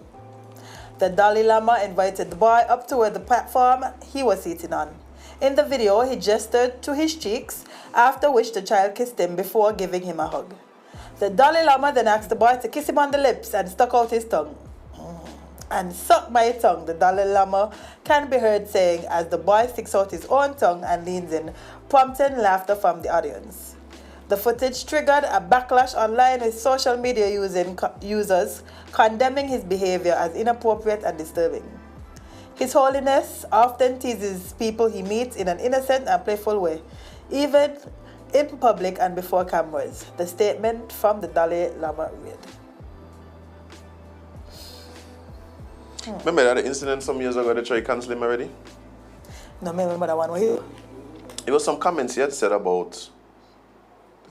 The Dalai Lama invited the boy up toward the platform he was sitting on. In the video, he gestured to his cheeks, after which the child kissed him before giving him a hug. The Dalai Lama then asked the boy to kiss him on the lips and stuck out his tongue. And suck my tongue, the Dalai Lama can be heard saying as the boy sticks out his own tongue and leans in, prompting laughter from the audience. The footage triggered a backlash online with social media users condemning his behavior as inappropriate and disturbing. His Holiness often teases people he meets in an innocent and playful way, even in public and before cameras. The statement from the Dalai Lama read. Remember that incident some years ago they tried to cancel him already? No, I remember that one. Were you? It was some comments he had said about. I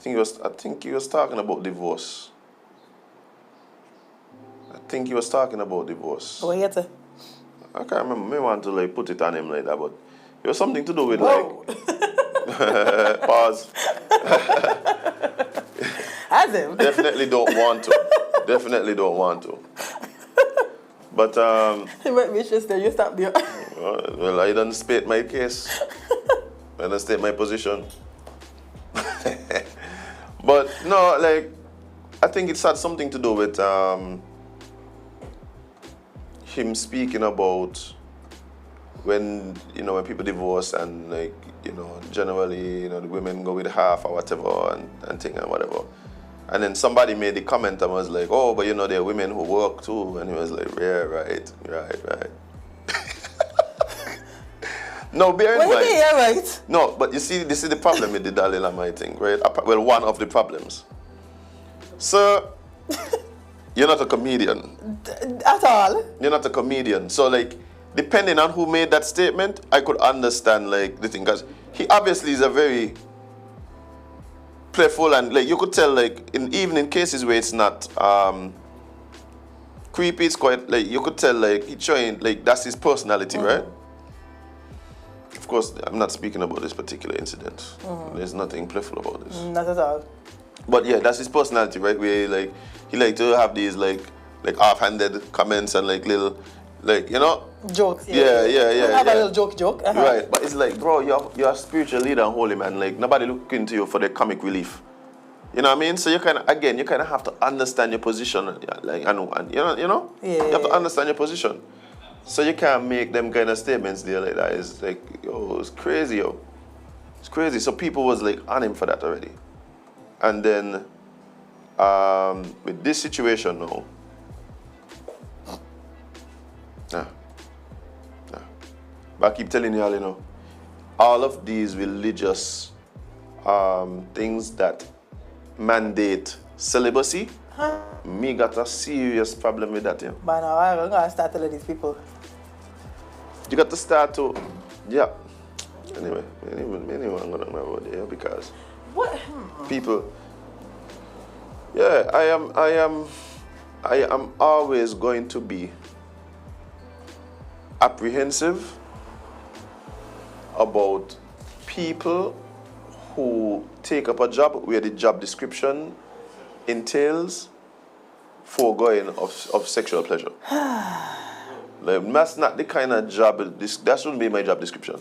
think he was talking about divorce. I think he was talking about divorce. What you say? I can't remember. Maybe I want to like put it on him like that, but it was something to do with Whoa. like pause. Azem. Definitely don't want to. Definitely don't want to. But He might be interested. You stop there. well, I done state my case. I done state my position. But no, like I think it's had something to do with him speaking about when people divorce and like generally the women go with half or whatever and thing and whatever. And then somebody made the comment and was like, oh, but there are women who work too. And he was like, yeah, right. No, bear in mind. What do you mean, yeah, right? No, but you see, this is the problem with the Dalai Lama thing, right? Well, one of the problems. So, you're not a comedian. At all? You're not a comedian. So, like, depending on who made that statement, I could understand, like, the thing. Because he obviously is a very playful and, like, you could tell, like, even in cases where it's not creepy, it's quite, like, you could tell, like, he's showing, like, that's his personality, right? Of course, I'm not speaking about this particular incident. There's nothing playful about this. Not at all. But yeah, that's his personality, right? Where like he like to have these like offhanded comments and like little, like jokes. Yeah. Have a little joke. Uh-huh. Right, but it's like, bro, you're a spiritual leader and holy man. Like nobody looking to you for the comic relief. You know what I mean? So you kind of have to understand your position, like and you know. Yeah. You have to understand your position. So you can't make them kind of statements there like that. It's like, yo, it's crazy, yo. It's crazy. So people was like on him for that already. And then with this situation now, but I keep telling y'all, you know, all of these religious things that mandate celibacy, me got a serious problem with that, yeah. But now I'm going to start telling these people. You got to start to, yeah. Anyway, I'm going to know about it because What? people, yeah, I am always going to be apprehensive about people who take up a job where the job description entails foregoing of sexual pleasure. Like, that's not the kind of job, that shouldn't be my job description.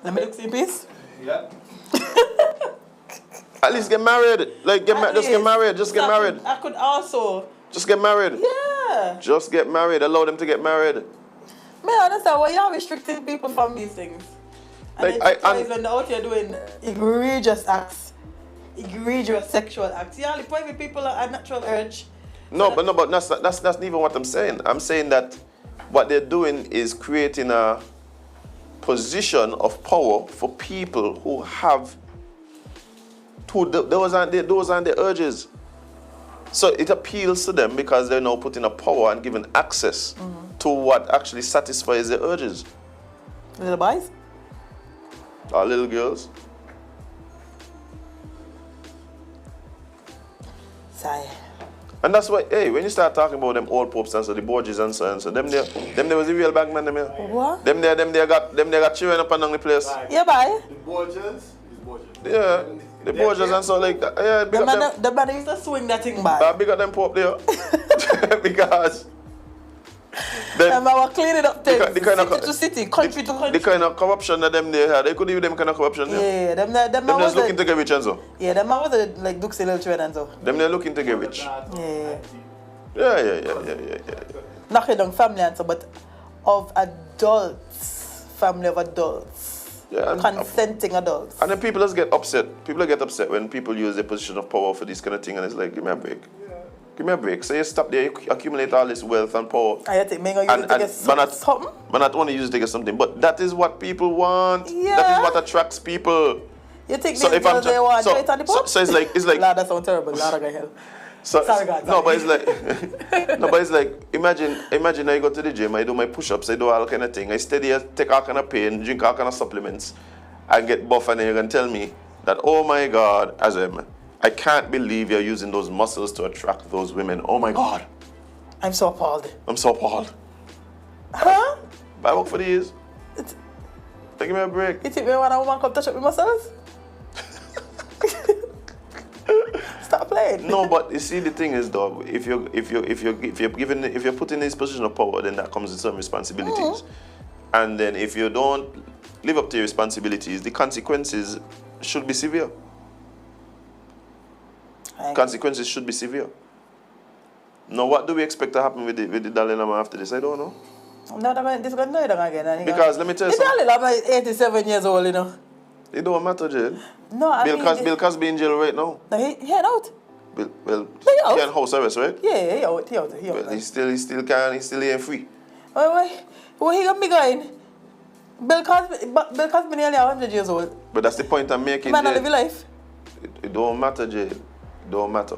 Let me look see please. Yeah. At least get married. Like, just get married. Just get married. I could also. Just get married. Yeah. Just get married. Allow them to get married. Man, I understand why you're restricting people from these things. And Like, it's when they're out here doing egregious acts, egregious sexual acts. Yeah, the private people are a natural urge. but that's not even what I'm saying. I'm saying that what they're doing is creating a position of power for people who have those aren't the urges. So it appeals to them because they're now put in a power and given access to what actually satisfies their urges. Little boys? Our little girls. Sigh. And that's why, hey, when you start talking about them old popes and so, the Borgias and so, them there was the real bag man, them here. What? Them there got children up and down the place. Yeah, bye. The Borgias is Borgias. Yeah, the Borgias and so like that. Yeah, big up them. The man used to swing that thing back. Big up them pope there. Because And I was cleaning up things. the kind of city to city, country to country. the kind of corruption that them they had, they could even them kind of corruption there. Yeah, them Them just looking to get rich and so. Yeah, them man was like Duke's little children and so. Them they're looking to get rich. Yeah. Yeah. Knocking down family and so, but of adults, family of adults. Yeah, and consenting adults. then people just get upset. People get upset when people use their position of power for this kind of thing, and it's like, give me a break. Give me a break. So you stop there, you accumulate all this wealth and power. I think maybe you to get something. But not only use it to get something, but that is what people want. Yeah. That is what attracts people. You think So these if I'm girls they want to on the pop? so it's like Lord, that sounds terrible. Lord, I got hell. So, Sorry, God. no, but it's like, no, but it's like, imagine I go to the gym, I do my push-ups, I do all kind of thing, I steady, take all kind of pain, drink all kind of supplements, and get buff, and then you can tell me that, oh my God, Azem, I can't believe you're using those muscles to attract those women. Oh my God. I'm so appalled. I'm so appalled. Huh? But I work for these. It's- Give me a break. You think me when a woman come touch up with muscles? Stop playing. No, but you see, the thing is, though, if you're put in this position of power, then that comes with some responsibilities, and then if you don't live up to your responsibilities, the consequences should be severe. Consequences should be severe. Now, what do we expect to happen with the Dalai Lama after this? I don't know. No, this going to know it again. Because let me tell you the something. Dalai Lama is 87 years old, you know. It don't matter, Jade. No, I mean... Bill Cosby in jail right now. No, he out. Well, out? he in house arrest, right? Yeah, he out. Well, he still ain't free. Where he gonna be going? Bill Cosby nearly 100 years old. But that's the point I'm making, Man, Jade. live your life. It don't matter, Jade. Don't matter.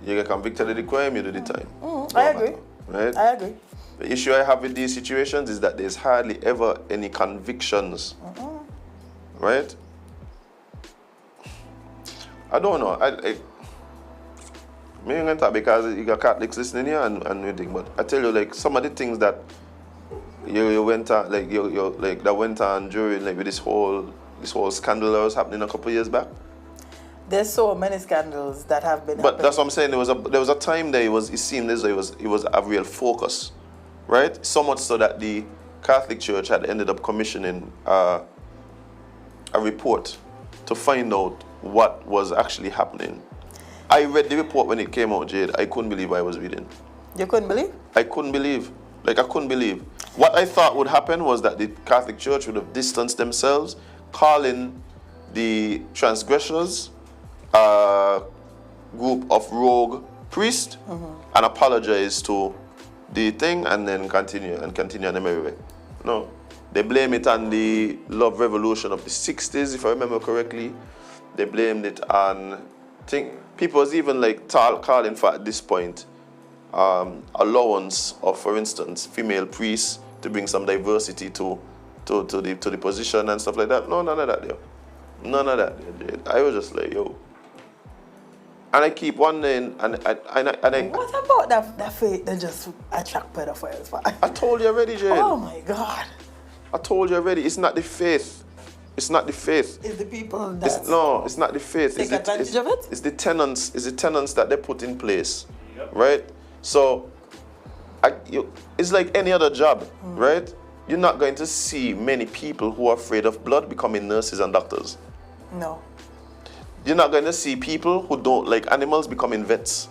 You get convicted of the crime, you do the time. I agree. Right? I agree. The issue I have with these situations is that there's hardly ever any convictions. Right? I don't know. I'm going to talk because you got Catholics listening here and everything, but I tell you, like, some of the things that you went on, like, that went on during, like, with this whole scandal that was happening a couple of years back. There's so many scandals that have been But happening. that's what I'm saying. There was a time there it seemed as though it was a real focus, right? So much so that the Catholic Church had ended up commissioning a report to find out what was actually happening. I read the report when it came out, Jade. I couldn't believe what I was reading. You couldn't believe? I couldn't believe. Like, I couldn't believe. What I thought would happen was that the Catholic Church would have distanced themselves, calling the transgressors a group of rogue priests, and apologize to the thing, and then continue on the merry way. No. They blame it on the love revolution of the 60s, if I remember correctly. They blamed it on, I think, people was even like calling for, at this point, allowance of, for instance, female priests to bring some diversity to the position and stuff like that. No, none of that, yo. None of that. I was just like, yo. And I keep wondering, and I what about that faith that just attract pedophiles? I told you already, Jade. Oh my God. I told you already, it's not the faith. It's not the faith. It's the people that it's not the faith. take advantage of it? It's the tenants that they put in place, right? So, it's like any other job, right? You're not going to see many people who are afraid of blood becoming nurses and doctors. No. You're not going to see people who don't like animals becoming vets.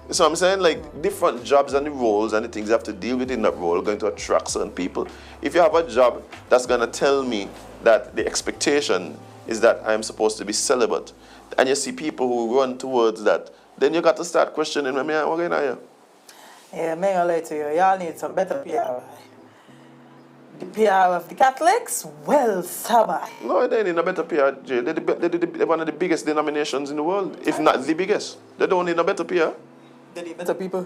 You know what I'm saying? Like, different jobs and the roles and the things you have to deal with in that role are going to attract certain people. If you have a job that's going to tell me that the expectation is that I'm supposed to be celibate, and you see people who run towards that, then you got to start questioning, what going on here? Yeah, I'm going to lie to you. Y'all need some better PR. The PR of the Catholics? Well, Sabbath. No, they need a better PR, Jay. They're one of the biggest denominations in the world, if not the biggest. They don't need a better PR. They need better people.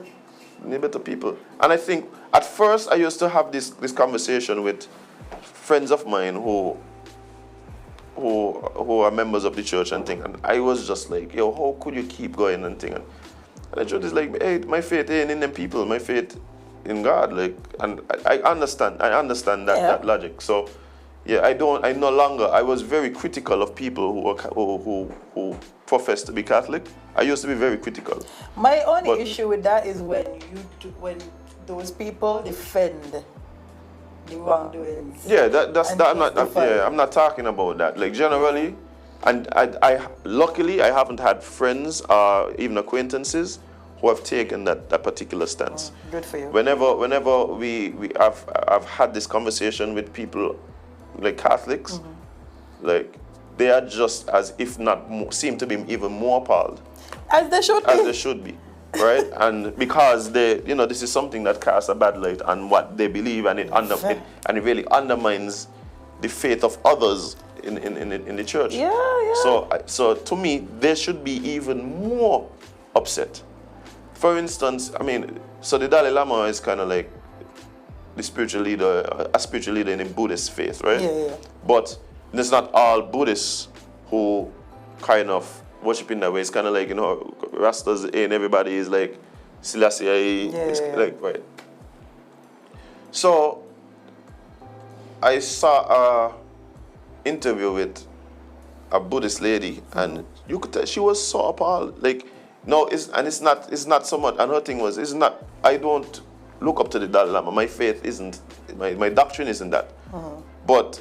They need better people. And I think, at first, I used to have this conversation with friends of mine who are members of the church and thing, and I was just like, yo, how could you keep going and thing? And the truth is like, hey, my faith ain't in them people, my faith in God, like, and I understand that logic. So, yeah, I no longer. I was very critical of people who profess to be Catholic. I used to be very critical. My only issue with that is when those people defend the wrongdoings. Yeah, I'm not talking about that. Like, generally, and I luckily I haven't had friends or even acquaintances who have taken that particular stance. Good for you. Whenever I've had this conversation with people like Catholics, like, they are just as if not more, seem to be even more appalled. As they should be. As they should be, right? And because this is something that casts a bad light on what they believe, and it really undermines the faith of others in the church. Yeah, yeah. So to me, they should be even more upset. For instance, I mean, so the Dalai Lama is kind of like a spiritual leader in the Buddhist faith, right? Yeah. But it's not all Buddhists who kind of worship in that way. It's kind of like, Rastas and everybody is like Selassie, like, right. So I saw a interview with a Buddhist lady, and you could tell she was so appalled. Like, no, it's not so much. And her thing was, I don't look up to the Dalai Lama. My faith isn't, my doctrine isn't that. But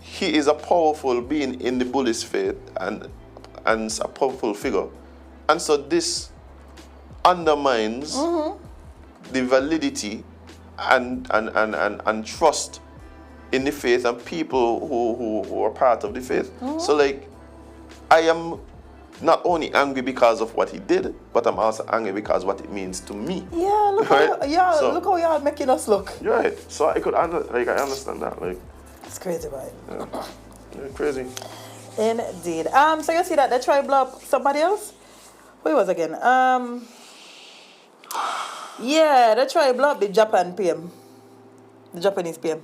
he is a powerful being in the Buddhist faith and a powerful figure. And so this undermines the validity and trust in the faith and people who are part of the faith. So, like, I am not only angry because of what he did, but I'm also angry because what it means to me. Yeah, look look how y'all making us look. You're right. So I understand that. Like, it's crazy, right? Yeah, crazy. Indeed. So you see that they try to blow up somebody else? Who was again? Yeah, they try to blow up the Japan PM. The Japanese PM.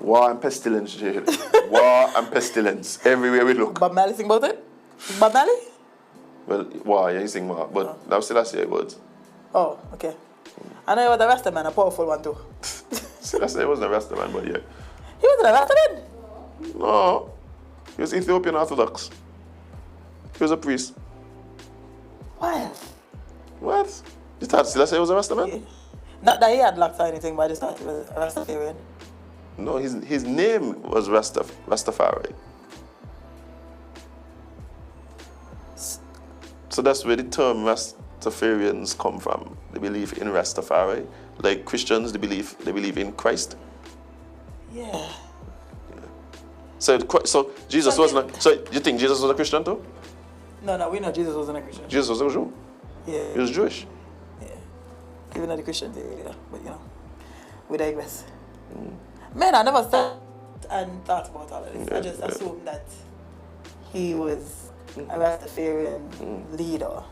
War and pestilence, Jade. War and pestilence. Everywhere we look. Bob Marley sing about it? Bob Marley? Well, war, yeah, he sing war. But now still I say words. Oh, okay. I know he was a Rasta man, a powerful one too. Still I say he wasn't a Rasta man, but yeah. He wasn't a Rasta man? No. He was Ethiopian Orthodox. He was a priest. What? What? You thought still I say he was a Rasta man? Yeah. Not that he had locks or anything, but I just thought he was a Rastafarian. No, his name was Rastafari. So that's where the term Rastafarians come from. They believe in Rastafari. Like Christians, they believe in Christ. Yeah. So Jesus wasn't. So you think Jesus was a Christian too? No, we know Jesus wasn't a Christian. Jesus was a Jew. Yeah. He was Jewish. Yeah. Even though the Christian theory, yeah. But we digress. Man, I never sat and thought about all of this. I just assumed that he was a Rastafarian leader.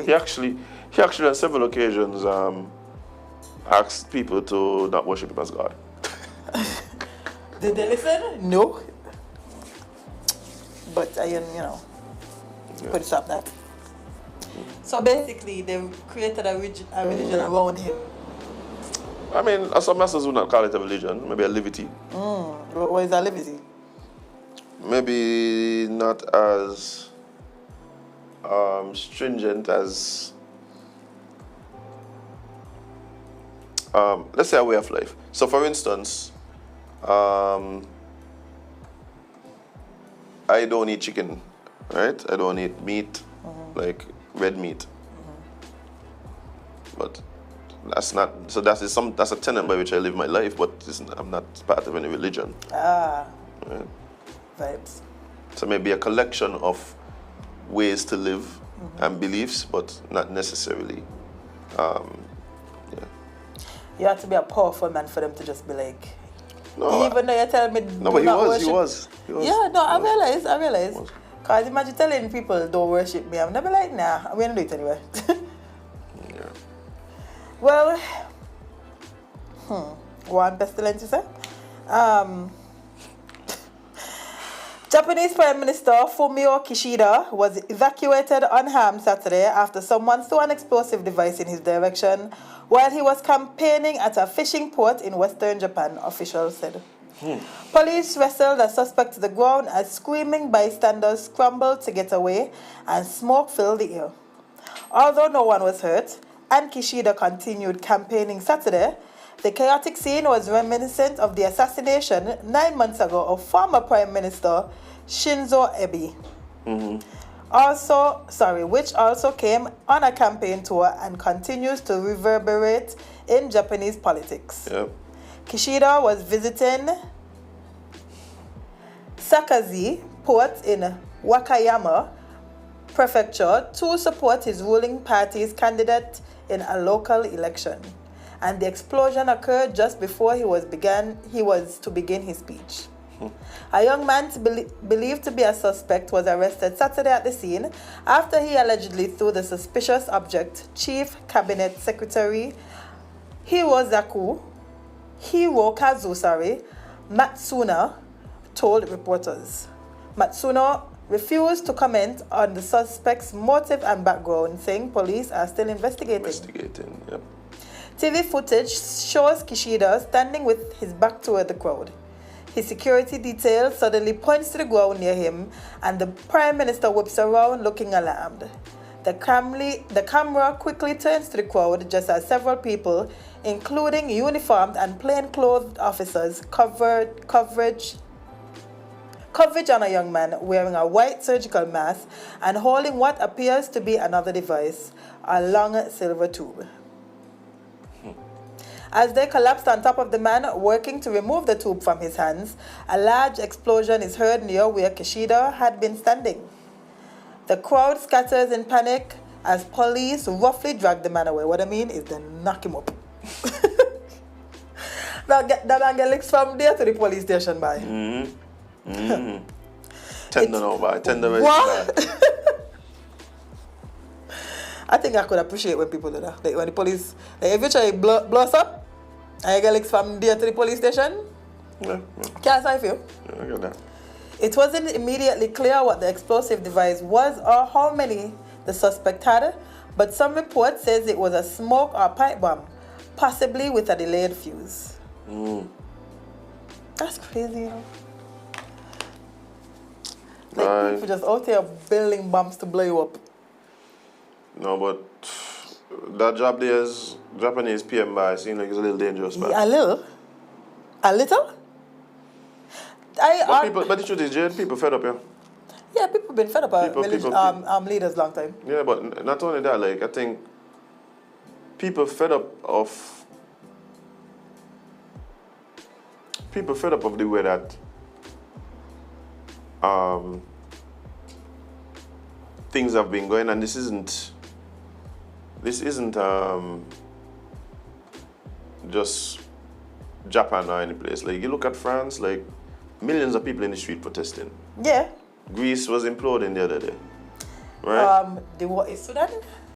He actually on several occasions asked people to not worship him as God. Did they listen? No. But could stop that. So basically, they created a religion around him. I mean, some masters would not call it a religion, maybe a liberty. What is a liberty? Maybe not as stringent as, let's say, a way of life. So, for instance, I don't eat chicken, right? I don't eat meat, like red meat. But that's not. So that's a tenet by which I live my life. But I'm not part of any religion. Right? Vibes. So maybe a collection of ways to live and beliefs, but not necessarily. You have to be a powerful man for them to just be like. No, even though you tell me no, but he was. Yeah, no, I realize. Because imagine telling people don't worship me. I'm never like, nah, I'm going to do it anyway. Yeah. Well, one pestilence, you say? Japanese Prime Minister Fumio Kishida was evacuated unharmed Saturday after someone threw an explosive device in his direction while he was campaigning at a fishing port in western Japan, officials said. Police wrestled a suspect to the ground as screaming bystanders scrambled to get away and smoke filled the air. Although no one was hurt, and Kishida continued campaigning Saturday, the chaotic scene was reminiscent of the assassination 9 months ago of former Prime Minister Shinzo Abe. Which also came on a campaign tour and continues to reverberate in Japanese politics. Yep. Kishida was visiting Sakazi port in Wakayama Prefecture to support his ruling party's candidate in a local election. And the explosion occurred just before he was to begin his speech. A young man believed to be a suspect was arrested Saturday at the scene after he allegedly threw the suspicious object Chief Cabinet Secretary Hirokazu Matsuna told reporters. Matsuno refused to comment on the suspect's motive and background, saying police are still investigating. Yep. TV footage shows Kishida standing with his back toward the crowd. His security detail suddenly points to the ground near him, and the Prime Minister whips around looking alarmed. The camera quickly turns to the crowd just as several people, including uniformed and plainclothed officers, coverage on a young man wearing a white surgical mask and holding what appears to be another device, a long silver tube. As they collapsed on top of the man, working to remove the tube from his hands, a large explosion is heard near where Kishida had been standing. The crowd scatters in panic as police roughly drag the man away. What I mean is they knock him up. That man get licks from there to the police station, boy. Tender now, boy. Tender. What? I think I could appreciate when people do that. Like when the police, like if you try to blow us up, and you get licks from there to the police station, can't I feel? Yeah, I get that. It wasn't immediately clear what the explosive device was or how many the suspect had, but some report says it was a smoke or pipe bomb, possibly with a delayed fuse. That's crazy, you know. Like people just out here building bombs to blow you up. No, but that job there is Japanese PM by seems like it's a little dangerous, man. A little? A little? But the truth is, Jade, people fed up, yeah. Yeah, people been fed up of People- leaders long time. Yeah, but not only that, like, I think people fed up of the way that things have been going, and this isn't just Japan or any place. Like, you look at France, like, millions of people in the street protesting. Yeah. Greece was imploding the other day, right? Is Sudan?